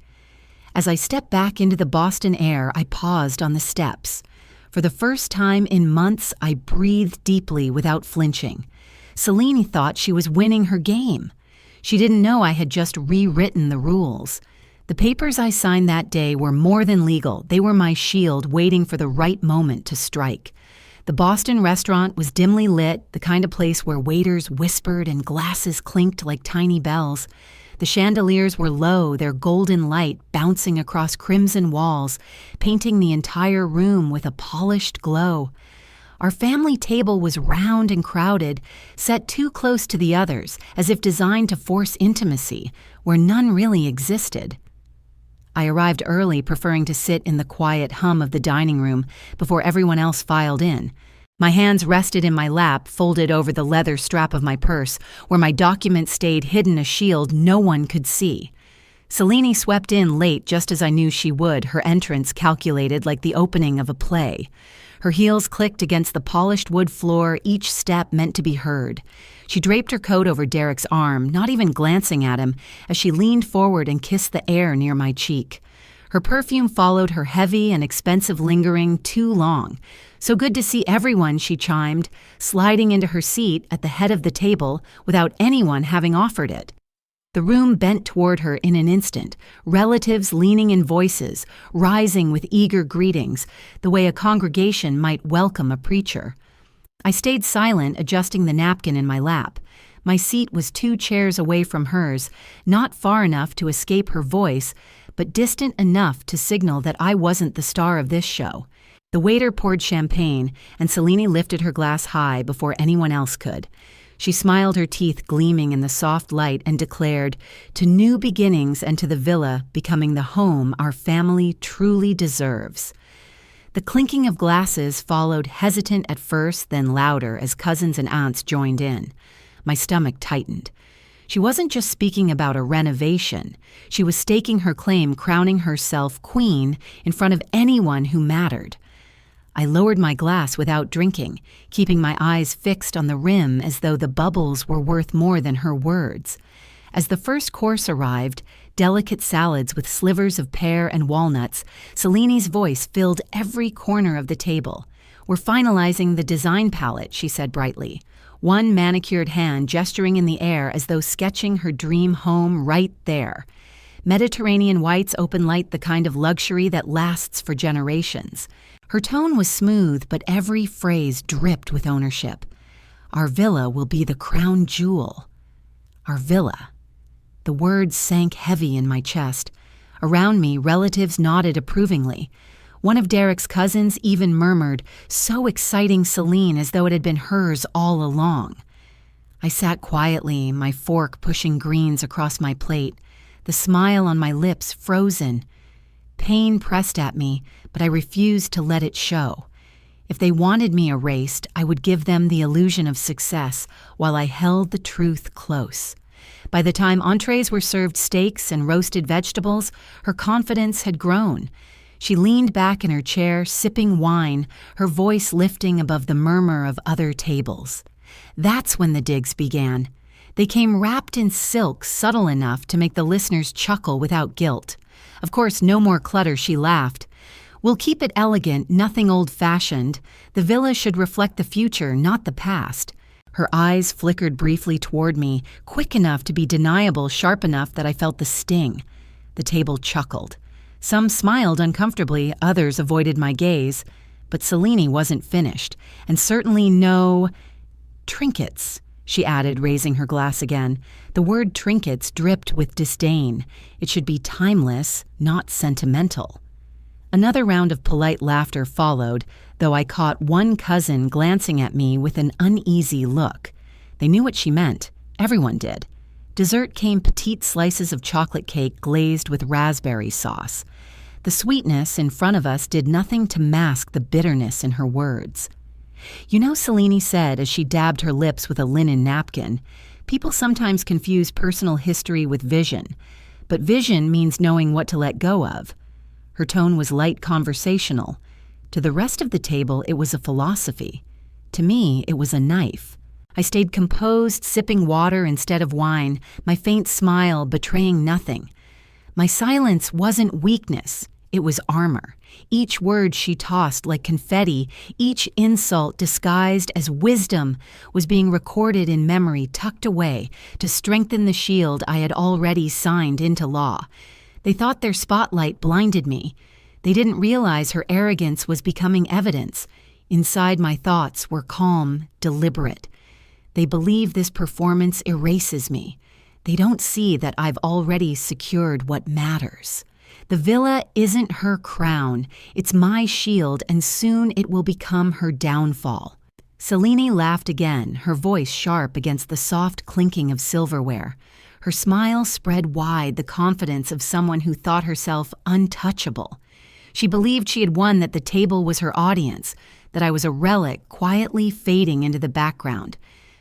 As I stepped back into the Boston air, I paused on the steps. For the first time in months, I breathed deeply without flinching. Cellini thought she was winning her game. She didn't know I had just rewritten the rules. The papers I signed that day were more than legal. They were my shield, waiting for the right moment to strike. The Boston restaurant was dimly lit, the kind of place where waiters whispered and glasses clinked like tiny bells. The chandeliers were low, their golden light bouncing across crimson walls, painting the entire room with a polished glow. Our family table was round and crowded, set too close to the others, as if designed to force intimacy, where none really existed. I arrived early, preferring to sit in the quiet hum of the dining room before everyone else filed in. My hands rested in my lap, folded over the leather strap of my purse, where my documents stayed hidden, a shield no one could see. Selene swept in late just as I knew she would, her entrance calculated like the opening of a play. Her heels clicked against the polished wood floor, each step meant to be heard. She draped her coat over Derek's arm, not even glancing at him, as she leaned forward and kissed the air near my cheek. Her perfume followed her heavy and expensive lingering too long. "So good to see everyone," she chimed, sliding into her seat at the head of the table without anyone having offered it. The room bent toward her in an instant, relatives leaning in voices, rising with eager greetings, the way a congregation might welcome a preacher. I stayed silent, adjusting the napkin in my lap. My seat was 2 chairs away from hers, not far enough to escape her voice, but distant enough to signal that I wasn't the star of this show. The waiter poured champagne, and Selene lifted her glass high before anyone else could. She smiled, her teeth gleaming in the soft light, and declared, "To new beginnings and to the villa becoming the home our family truly deserves." The clinking of glasses followed, hesitant at first, then louder as cousins and aunts joined in. My stomach tightened. She wasn't just speaking about a renovation. She was staking her claim, crowning herself queen in front of anyone who mattered. I lowered my glass without drinking, keeping my eyes fixed on the rim as though the bubbles were worth more than her words. As the first course arrived, delicate salads with slivers of pear and walnuts, Selene's voice filled every corner of the table. "We're finalizing the design palette," she said brightly, one manicured hand gesturing in the air as though sketching her dream home right there. Mediterranean whites open light, the kind of luxury that lasts for generations. Her tone was smooth, but every phrase dripped with ownership. "Our villa will be the crown jewel." Our villa. The words sank heavy in my chest. Around me, relatives nodded approvingly. One of Derek's cousins even murmured, "So exciting, Selene," as though it had been hers all along. I sat quietly, my fork pushing greens across my plate, the smile on my lips frozen. Pain pressed at me, but I refused to let it show. If they wanted me erased, I would give them the illusion of success while I held the truth close. By the time entrees were served, steaks and roasted vegetables, her confidence had grown. She leaned back in her chair, sipping wine, her voice lifting above the murmur of other tables. That's when the digs began. They came wrapped in silk, subtle enough to make the listeners chuckle without guilt. Of course, no more clutter, she laughed. "We'll keep it elegant, nothing old-fashioned. The villa should reflect the future, not the past." Her eyes flickered briefly toward me, quick enough to be deniable, sharp enough that I felt the sting. The table chuckled. Some smiled uncomfortably, others avoided my gaze. But Selene wasn't finished, and certainly no trinkets, she added, raising her glass again. The word trinkets dripped with disdain. It should be timeless, not sentimental. Another round of polite laughter followed, though I caught one cousin glancing at me with an uneasy look. They knew what she meant. Everyone did. Dessert came petite slices of chocolate cake glazed with raspberry sauce. The sweetness in front of us did nothing to mask the bitterness in her words. "You know," Selene said as she dabbed her lips with a linen napkin, "people sometimes confuse personal history with vision, but vision means knowing what to let go of." Her tone was light conversational. To the rest of the table, it was a philosophy. To me, it was a knife. I stayed composed, sipping water instead of wine, my faint smile betraying nothing. My silence wasn't weakness, it was armor. Each word she tossed like confetti, each insult disguised as wisdom, was being recorded in memory, tucked away to strengthen the shield I had already signed into law. They thought their spotlight blinded me. They didn't realize her arrogance was becoming evidence. Inside, my thoughts were calm, deliberate. They believe this performance erases me. They don't see that I've already secured what matters. The villa isn't her crown. It's my shield, and soon it will become her downfall. Selene laughed again, her voice sharp against the soft clinking of silverware. Her smile spread wide, the confidence of someone who thought herself untouchable. She believed she had won, that the table was her audience, that I was a relic quietly fading into the background.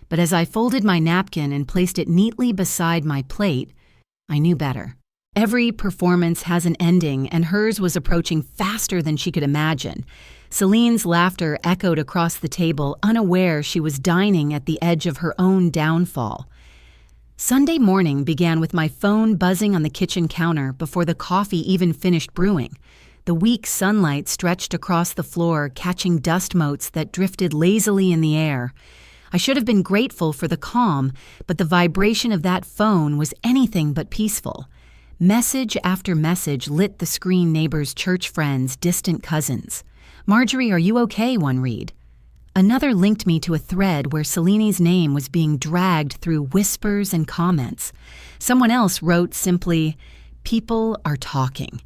But as I folded my napkin and placed it neatly beside my plate, I knew better. Every performance has an ending, and hers was approaching faster than she could imagine. Celine's laughter echoed across the table, unaware she was dining at the edge of her own downfall. Sunday morning began with my phone buzzing on the kitchen counter before the coffee even finished brewing. The weak sunlight stretched across the floor, catching dust motes that drifted lazily in the air. I should have been grateful for the calm, but the vibration of that phone was anything but peaceful. Message after message lit the screen. Neighbors, church friends, distant cousins. "Marjorie, are you okay?" one read. Another linked me to a thread where Celine's name was being dragged through whispers and comments. Someone else wrote simply, "People are talking."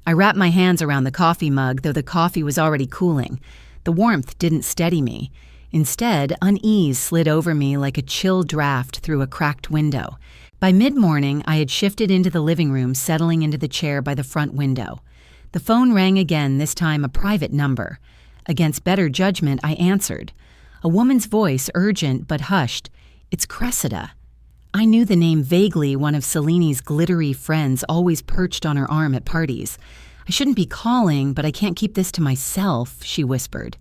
I wrapped my hands around the coffee mug, though the coffee was already cooling. The warmth didn't steady me. Instead, unease slid over me like a chill draft through a cracked window. By mid-morning, I had shifted into the living room, settling into the chair by the front window. The phone rang again, this time a private number. Against better judgment, I answered. A woman's voice, urgent but hushed. "It's Cressida." I knew the name vaguely, one of Celine's glittery friends always perched on her arm at parties. "I shouldn't be calling, but I can't keep this to myself," she whispered.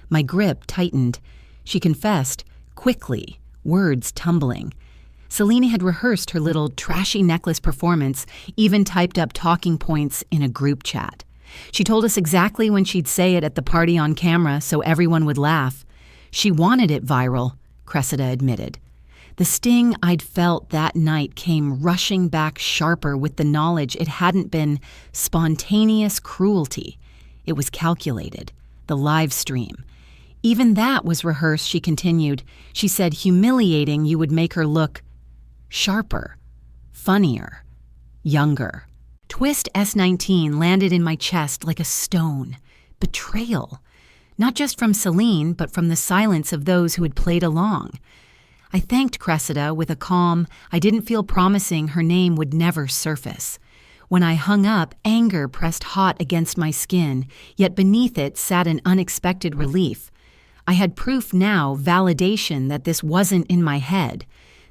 My grip tightened. She confessed, quickly, words tumbling. Celine had rehearsed her little trashy necklace performance, even typed up talking points in a group chat. She told us exactly when she'd say it at the party on camera so everyone would laugh. She wanted it viral, Cressida admitted. The sting I'd felt that night came rushing back sharper with the knowledge it hadn't been spontaneous cruelty. It was calculated, the live stream. Even that was rehearsed, she continued. She said humiliating you would make her look sharper, funnier, younger. Twist S19 landed in my chest like a stone. Betrayal. Not just from Celine, but from the silence of those who had played along. I thanked Cressida with a calm I didn't feel, promising her name would never surface. When I hung up, anger pressed hot against my skin, yet beneath it sat an unexpected relief. I had proof now, validation, that this wasn't in my head.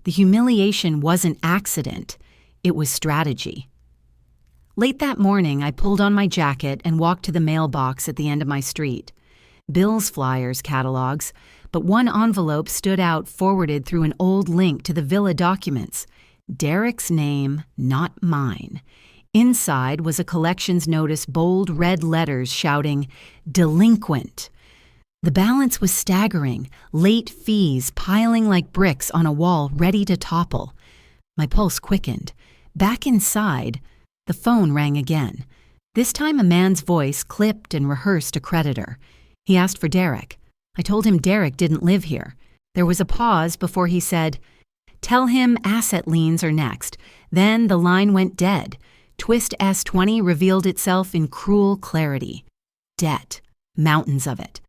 The humiliation wasn't accident. It was strategy. Late that morning, I pulled on my jacket and walked to the mailbox at the end of my street. Bills, flyers, catalogs, but one envelope stood out, forwarded through an old link to the villa documents. Derek's name, not mine. Inside was a collections notice, bold red letters shouting, "Delinquent." The balance was staggering, late fees piling like bricks on a wall ready to topple. My pulse quickened. Back inside, the phone rang again. This time a man's voice clipped and rehearsed a creditor. He asked for Derek. I told him Derek didn't live here. There was a pause before he said, "Tell him asset liens are next." Then the line went dead. Twist S20 revealed itself in cruel clarity. Debt. Mountains of it.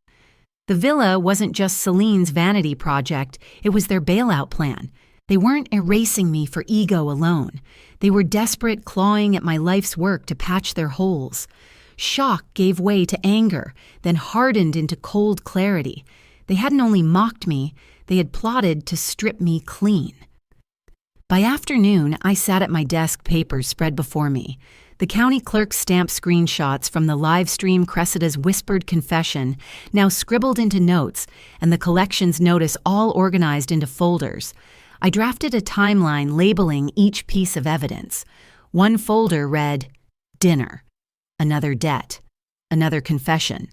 The villa wasn't just Celine's vanity project, it was their bailout plan. They weren't erasing me for ego alone. They were desperate, clawing at my life's work to patch their holes. Shock gave way to anger, then hardened into cold clarity. They hadn't only mocked me, they had plotted to strip me clean. By afternoon, I sat at my desk, papers spread before me. The county clerk stamped screenshots from the live stream, Cressida's whispered confession, now scribbled into notes, and the collections notice all organized into folders. I drafted a timeline labeling each piece of evidence. One folder read, dinner. Another debt. Another confession.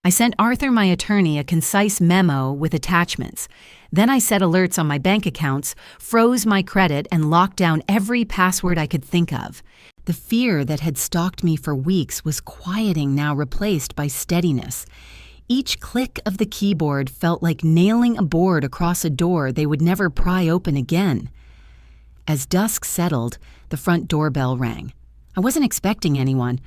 I sent Arthur, my attorney, a concise memo with attachments. Then I set alerts on my bank accounts, froze my credit, and locked down every password I could think of. The fear that had stalked me for weeks was quieting, now replaced by steadiness. Each click of the keyboard felt like nailing a board across a door they would never pry open again. As dusk settled, the front doorbell rang. I wasn't expecting anyone.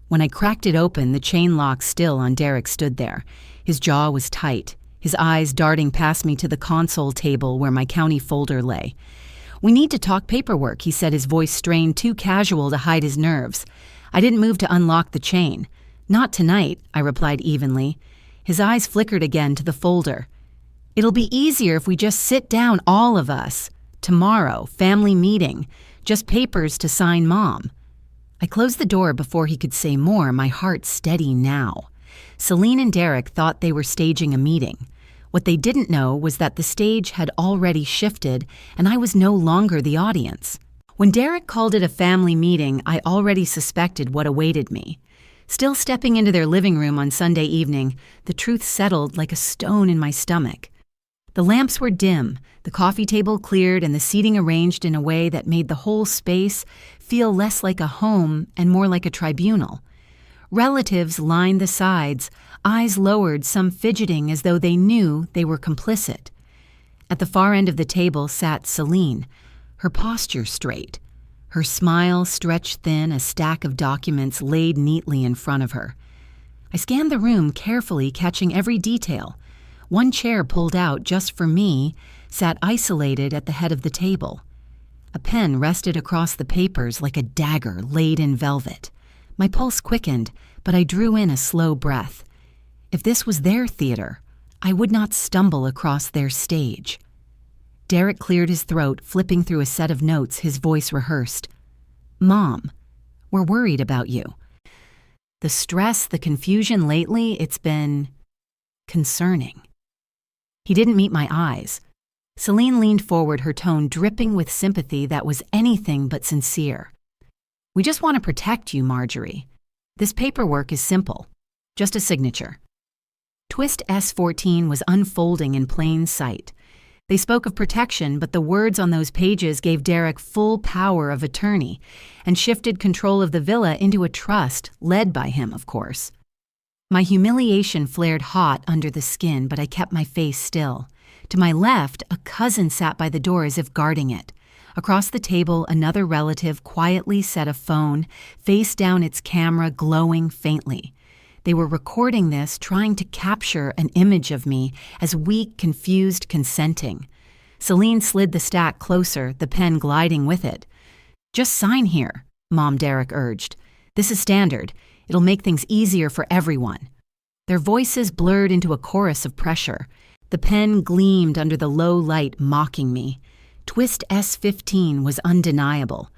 When I cracked it open, the chain lock still on Derek stood there. His jaw was tight, his eyes darting past me to the console table where my county folder lay. "We need to talk paperwork," he said, his voice strained, too casual to hide his nerves. I didn't move to unlock the chain. "Not tonight," I replied evenly. His eyes flickered again to the folder. "It'll be easier if we just sit down, all of us. Tomorrow, family meeting. Just papers to sign Mom." I closed the door before he could say more, my heart steady now. Celine and Derek thought they were staging a meeting. What they didn't know was that the stage had already shifted and I was no longer the audience. When Derek called it a family meeting, I already suspected what awaited me. Still stepping into their living room on Sunday evening, the truth settled like a stone in my stomach. The lamps were dim, the coffee table cleared, and the seating arranged in a way that made the whole space feel less like a home and more like a tribunal. Relatives lined the sides, eyes lowered, some fidgeting as though they knew they were complicit. At the far end of the table sat Celine, her posture straight, her smile stretched thin, a stack of documents laid neatly in front of her. I scanned the room carefully, catching every detail. One chair pulled out just for me sat isolated at the head of the table. A pen rested across the papers like a dagger laid in velvet. My pulse quickened, but I drew in a slow breath. If this was their theater, I would not stumble across their stage. Derek cleared his throat, flipping through a set of notes, his voice rehearsed. "Mom, we're worried about you. The stress, the confusion lately, it's been concerning." He didn't meet my eyes. Celine leaned forward, her tone dripping with sympathy that was anything but sincere. "We just want to protect you, Marjorie. This paperwork is simple. Just a signature." Twist S14 was unfolding in plain sight. They spoke of protection, but the words on those pages gave Derek full power of attorney and shifted control of the villa into a trust, led by him, of course. My humiliation flared hot under the skin, but I kept my face still. To my left, a cousin sat by the door as if guarding it. Across the table, another relative quietly set a phone, face down its camera, glowing faintly. They were recording this, trying to capture an image of me as weak, confused, consenting. Celine slid the stack closer, the pen gliding with it. "Just sign here," Mom Derek urged. "This is standard. It'll make things easier for everyone." Their voices blurred into a chorus of pressure. The pen gleamed under the low light, mocking me. Twist S15 was undeniable.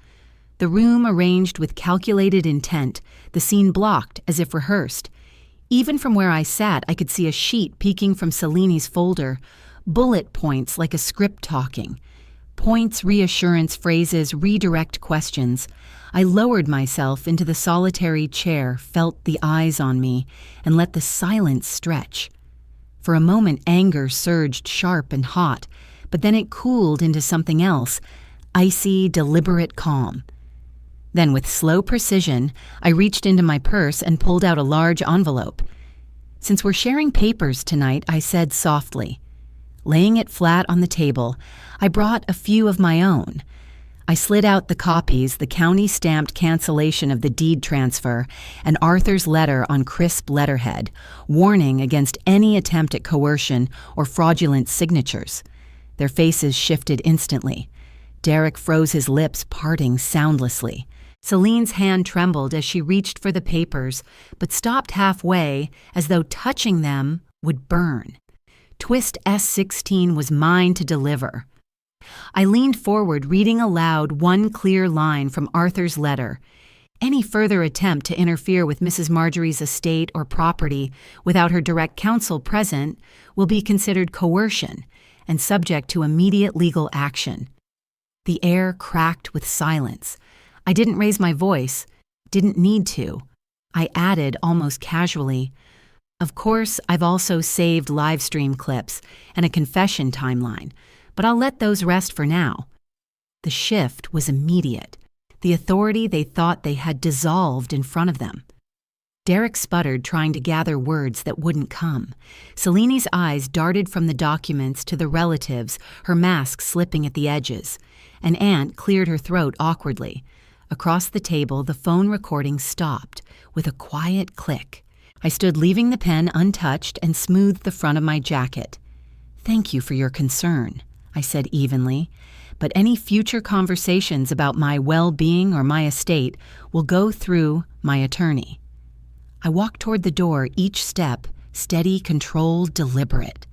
The room arranged with calculated intent, the scene blocked as if rehearsed. Even from where I sat, I could see a sheet peeking from Celine's folder, bullet points like a script talking. Points, reassurance, phrases, redirect questions. I lowered myself into the solitary chair, felt the eyes on me, and let the silence stretch. For a moment, anger surged sharp and hot, but then it cooled into something else, icy, deliberate calm. Then, with slow precision, I reached into my purse and pulled out a large envelope. "Since we're sharing papers tonight," I said softly. Laying it flat on the table, I brought a few of my own. I slid out the copies, the county-stamped cancellation of the deed transfer, and Arthur's letter on crisp letterhead, warning against any attempt at coercion or fraudulent signatures. Their faces shifted instantly. Derek froze his lips, parting soundlessly. Celine's hand trembled as she reached for the papers, but stopped halfway, as though touching them would burn. Twist S16 was mine to deliver. I leaned forward, reading aloud one clear line from Arthur's letter. Any further attempt to interfere with Mrs. Marjorie's estate or property without her direct counsel present will be considered coercion and subject to immediate legal action. The air cracked with silence. I didn't raise my voice, didn't need to. I added almost casually, "Of course, I've also saved live stream clips and a confession timeline, but I'll let those rest for now." The shift was immediate. The authority they thought they had dissolved in front of them. Derek sputtered, trying to gather words that wouldn't come. Celine's eyes darted from the documents to the relatives, her mask slipping at the edges. An aunt cleared her throat awkwardly. Across the table, the phone recording stopped with a quiet click. I stood, leaving the pen untouched, and smoothed the front of my jacket. "Thank you for your concern," I said evenly, "but any future conversations about my well-being or my estate will go through my attorney." I walked toward the door, each step steady, controlled, deliberate.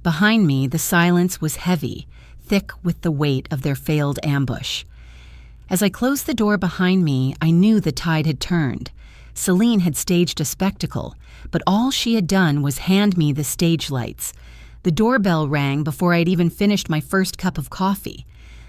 Behind me, the silence was heavy, thick with the weight of their failed ambush. As I closed the door behind me, I knew the tide had turned. Celine had staged a spectacle, but all she had done was hand me the stage lights. The doorbell rang before I'd even finished my first cup of coffee.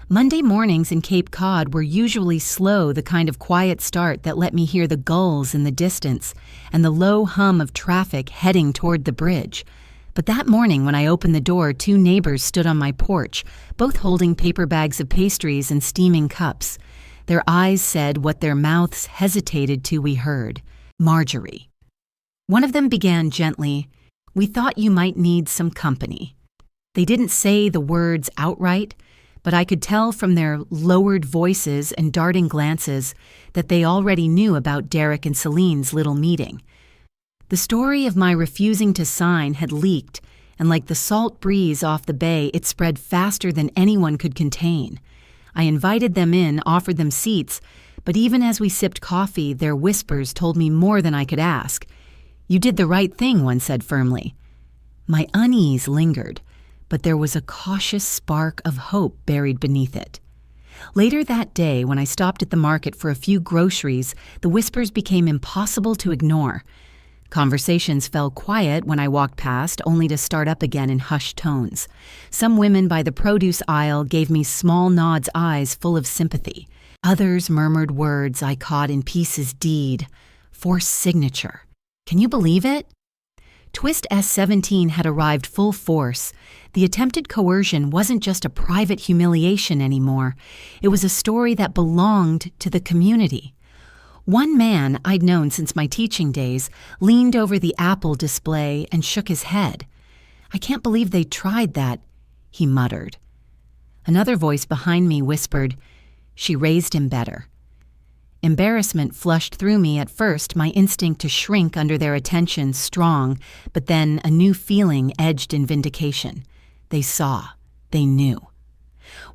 Monday mornings in Cape Cod were usually slow, the kind of quiet start that let me hear the gulls in the distance and the low hum of traffic heading toward the bridge. But that morning when I opened the door, two neighbors stood on my porch, both holding paper bags of pastries and steaming cups. Their eyes said what their mouths hesitated to we heard. Marjorie. One of them began gently, "We thought you might need some company." They didn't say the words outright, but I could tell from their lowered voices and darting glances that they already knew about Derek and Celine's little meeting. The story of my refusing to sign had leaked, and like the salt breeze off the bay, it spread faster than anyone could contain. I invited them in, offered them seats, but even as we sipped coffee, their whispers told me more than I could ask. "You did the right thing," one said firmly. My unease lingered, but there was a cautious spark of hope buried beneath it. Later that day, when I stopped at the market for a few groceries, the whispers became impossible to ignore. Conversations fell quiet when I walked past, only to start up again in hushed tones. Some women by the produce aisle gave me small nods, eyes full of sympathy. Others murmured words I caught in pieces: deed, forced signature. Can you believe it? Twist S17 had arrived full force. The attempted coercion wasn't just a private humiliation anymore. It was a story that belonged to the community. One man I'd known since my teaching days leaned over the Apple display and shook his head. "I can't believe they tried that," he muttered. Another voice behind me whispered, "She raised him better." Embarrassment flushed through me at first, my instinct to shrink under their attention strong, but then a new feeling edged in vindication. They saw. They knew.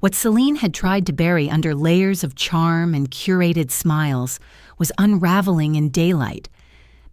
What Celine had tried to bury under layers of charm and curated smiles was unraveling in daylight.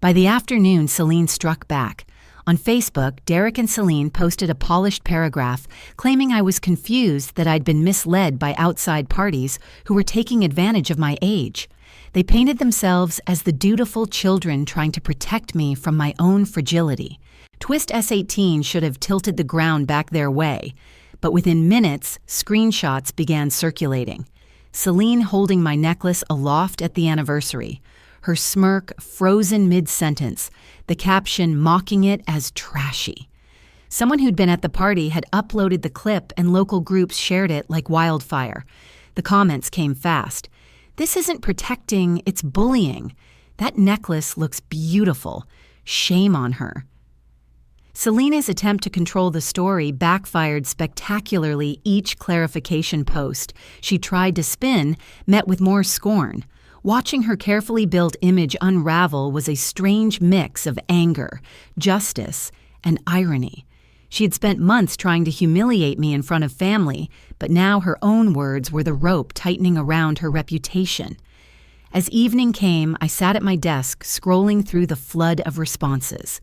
By the afternoon, Celine struck back. On Facebook, Derek and Celine posted a polished paragraph claiming I was confused that I'd been misled by outside parties who were taking advantage of my age. They painted themselves as the dutiful children trying to protect me from my own fragility. Twist S18 should have tilted the ground back their way, but within minutes, screenshots began circulating. Celine holding my necklace aloft at the anniversary, her smirk frozen mid-sentence, the caption mocking it as trashy. Someone who'd been at the party had uploaded the clip and local groups shared it like wildfire. The comments came fast. "This isn't protecting, it's bullying. That necklace looks beautiful. Shame on her." Selena's attempt to control the story backfired spectacularly. Each clarification post she tried to spin met with more scorn. Watching her carefully built image unravel was a strange mix of anger, justice, and irony. She had spent months trying to humiliate me in front of family, but now her own words were the rope tightening around her reputation. As evening came, I sat at my desk, scrolling through the flood of responses.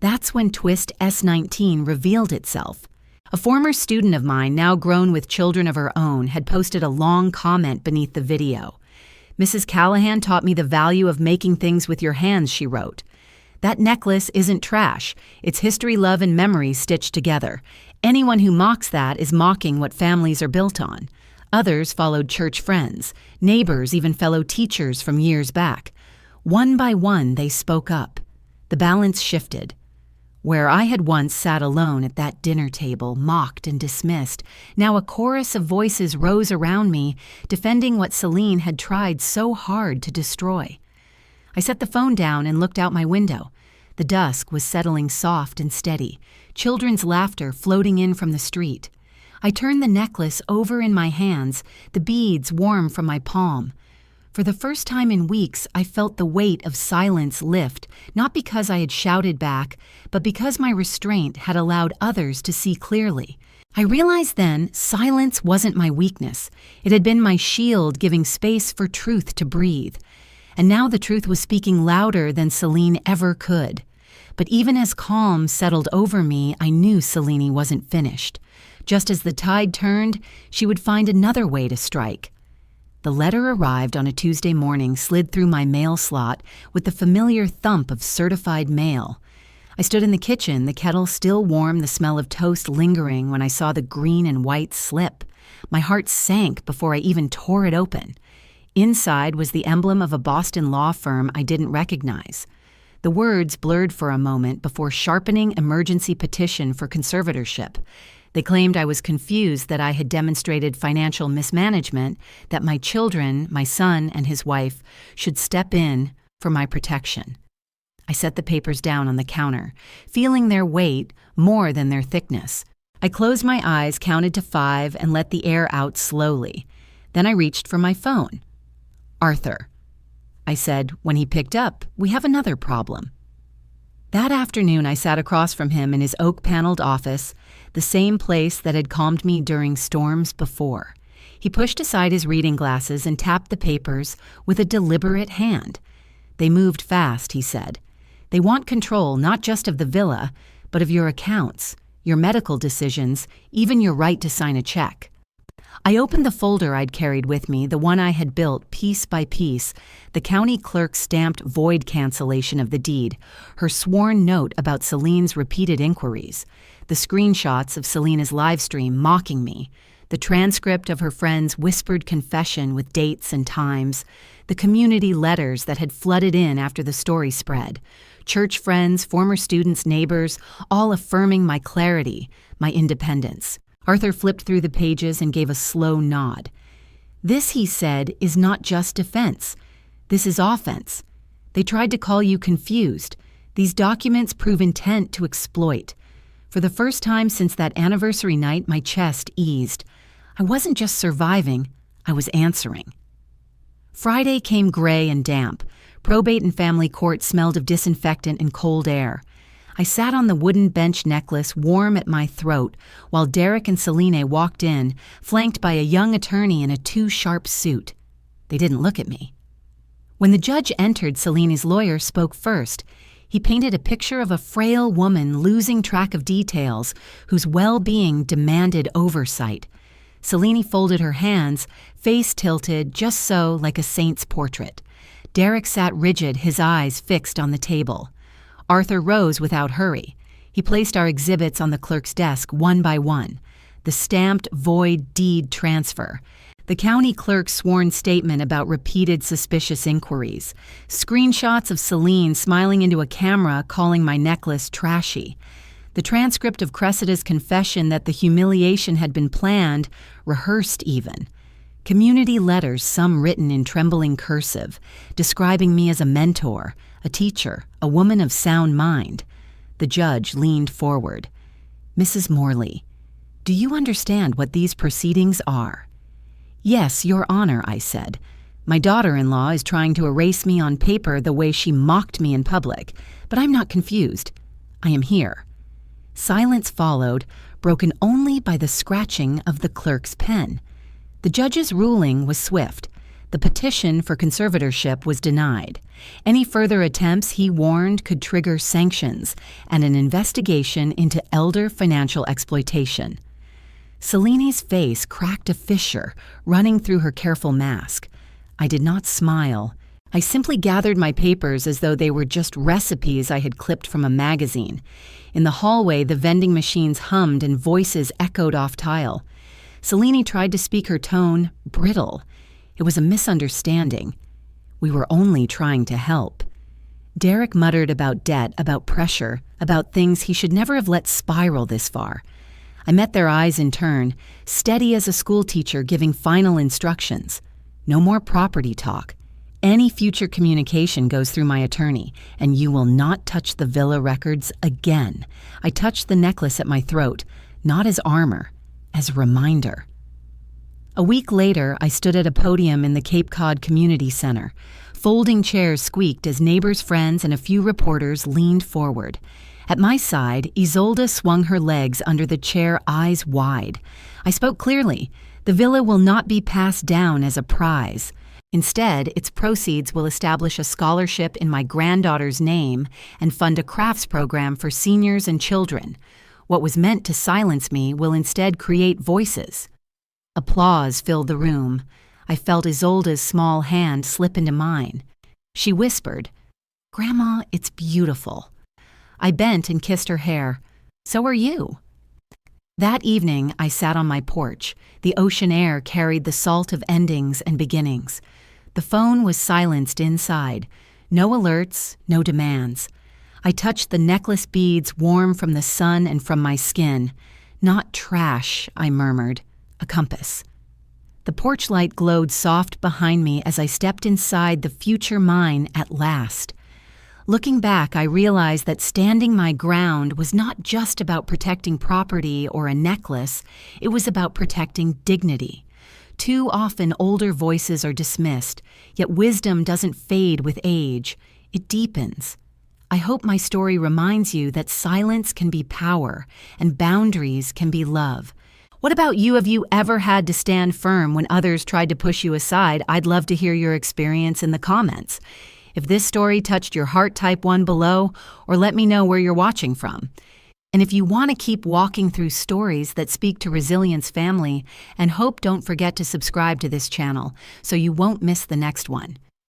That's when Twist S19 revealed itself. A former student of mine, now grown with children of her own, had posted a long comment beneath the video. "Mrs. Callahan taught me the value of making things with your hands," she wrote. "That necklace isn't trash. It's history, love, and memory stitched together. Anyone who mocks that is mocking what families are built on." Others followed church friends, neighbors, even fellow teachers from years back. One by one, they spoke up. The balance shifted. Where I had once sat alone at that dinner table, mocked and dismissed, now a chorus of voices rose around me, defending what Celine had tried so hard to destroy. I set the phone down and looked out my window. The dusk was settling soft and steady, children's laughter floating in from the street. I turned the necklace over in my hands, the beads warm from my palm. For the first time in weeks, I felt the weight of silence lift, not because I had shouted back, but because my restraint had allowed others to see clearly. I realized then silence wasn't my weakness. It had been my shield, giving space for truth to breathe. And now the truth was speaking louder than Celine ever could. But even as calm settled over me, I knew Celine wasn't finished. Just as the tide turned, she would find another way to strike. The letter arrived on a Tuesday morning, slid through my mail slot with the familiar thump of certified mail. I stood in the kitchen, the kettle still warm, the smell of toast lingering when I saw the green and white slip. My heart sank before I even tore it open. Inside was the emblem of a Boston law firm I didn't recognize. The words blurred for a moment before sharpening emergency petition for conservatorship. They claimed I was confused that I had demonstrated financial mismanagement, that my children, my son and his wife, should step in for my protection. I set the papers down on the counter, feeling their weight more than their thickness. I closed my eyes, counted to 5, and let the air out slowly. Then I reached for my phone. "Arthur," I said. When he picked up, "We have another problem." That afternoon, I sat across from him in his oak-paneled office, the same place that had calmed me during storms before. He pushed aside his reading glasses and tapped the papers with a deliberate hand. "They moved fast," he said. "They want control not just of the villa, but of your accounts, your medical decisions, even your right to sign a check." I opened the folder I'd carried with me, the one I had built piece by piece, the county clerk's stamped void cancellation of the deed, her sworn note about Celine's repeated inquiries, the screenshots of Selena's live stream mocking me, the transcript of her friend's whispered confession with dates and times, the community letters that had flooded in after the story spread, church friends, former students, neighbors, all affirming my clarity, my independence. Arthur flipped through the pages and gave a slow nod. "This," he said, "is not just defense. This is offense. They tried to call you confused. These documents prove intent to exploit." For the first time since that anniversary night, my chest eased. I wasn't just surviving, I was answering. Friday came gray and damp. Probate and family court smelled of disinfectant and cold air. I sat on the wooden bench necklace, warm at my throat, while Derek and Selene walked in, flanked by a young attorney in a too-sharp suit. They didn't look at me. When the judge entered, Selene's lawyer spoke first. He painted a picture of a frail woman losing track of details, whose well-being demanded oversight. Selene folded her hands, face tilted, just so, like a saint's portrait. Derek sat rigid, his eyes fixed on the table. Arthur rose without hurry. He placed our exhibits on the clerk's desk one by one. The stamped void deed transfer, the county clerk's sworn statement about repeated suspicious inquiries, screenshots of Selene smiling into a camera calling my necklace trashy, the transcript of Cressida's confession that the humiliation had been planned, rehearsed even. Community letters, some written in trembling cursive, describing me as a mentor, a teacher, a woman of sound mind. The judge leaned forward. "Mrs. Morley, do you understand what these proceedings are?" "Yes, Your Honor," I said. "My daughter-in-law is trying to erase me on paper the way she mocked me in public, but I'm not confused. I am here." Silence followed, broken only by the scratching of the clerk's pen. The judge's ruling was swift. The petition for conservatorship was denied. Any further attempts, he warned, could trigger sanctions and an investigation into elder financial exploitation. Selene's face cracked a fissure, running through her careful mask. I did not smile. I simply gathered my papers as though they were just recipes I had clipped from a magazine. In the hallway, the vending machines hummed and voices echoed off tile. Selene tried to speak, her tone brittle. It was a misunderstanding. We were only trying to help. Derek muttered about debt, about pressure, about things he should never have let spiral this far. I met their eyes in turn, steady as a schoolteacher giving final instructions. No more property talk. Any future communication goes through my attorney, and you will not touch the villa records again. I touched the necklace at my throat, not as armor, as a reminder. A week later, I stood at a podium in the Cape Cod Community Center. Folding chairs squeaked as neighbors, friends, and a few reporters leaned forward. At my side, Isolde swung her legs under the chair, eyes wide. I spoke clearly. The villa will not be passed down as a prize. Instead, its proceeds will establish a scholarship in my granddaughter's name and fund a crafts program for seniors and children. What was meant to silence me will instead create voices. Applause filled the room. I felt Isolde's small hand slip into mine. She whispered, "Grandma, it's beautiful." I bent and kissed her hair. "So are you." That evening, I sat on my porch. The ocean air carried the salt of endings and beginnings. The phone was silenced inside. No alerts, no demands. I touched the necklace beads warm from the sun and from my skin. "Not trash," I murmured. "A compass." The porch light glowed soft behind me as I stepped inside the future mine at last. Looking back, I realized that standing my ground was not just about protecting property or a necklace, it was about protecting dignity. Too often older voices are dismissed, yet wisdom doesn't fade with age, it deepens. I hope my story reminds you that silence can be power and boundaries can be love. What about you? Have you ever had to stand firm when others tried to push you aside? I'd love to hear your experience in the comments. If this story touched your heart, type 1 below, or let me know where you're watching from. And if you want to keep walking through stories that speak to Resilience family and hope, don't forget to subscribe to this channel so you won't miss the next one.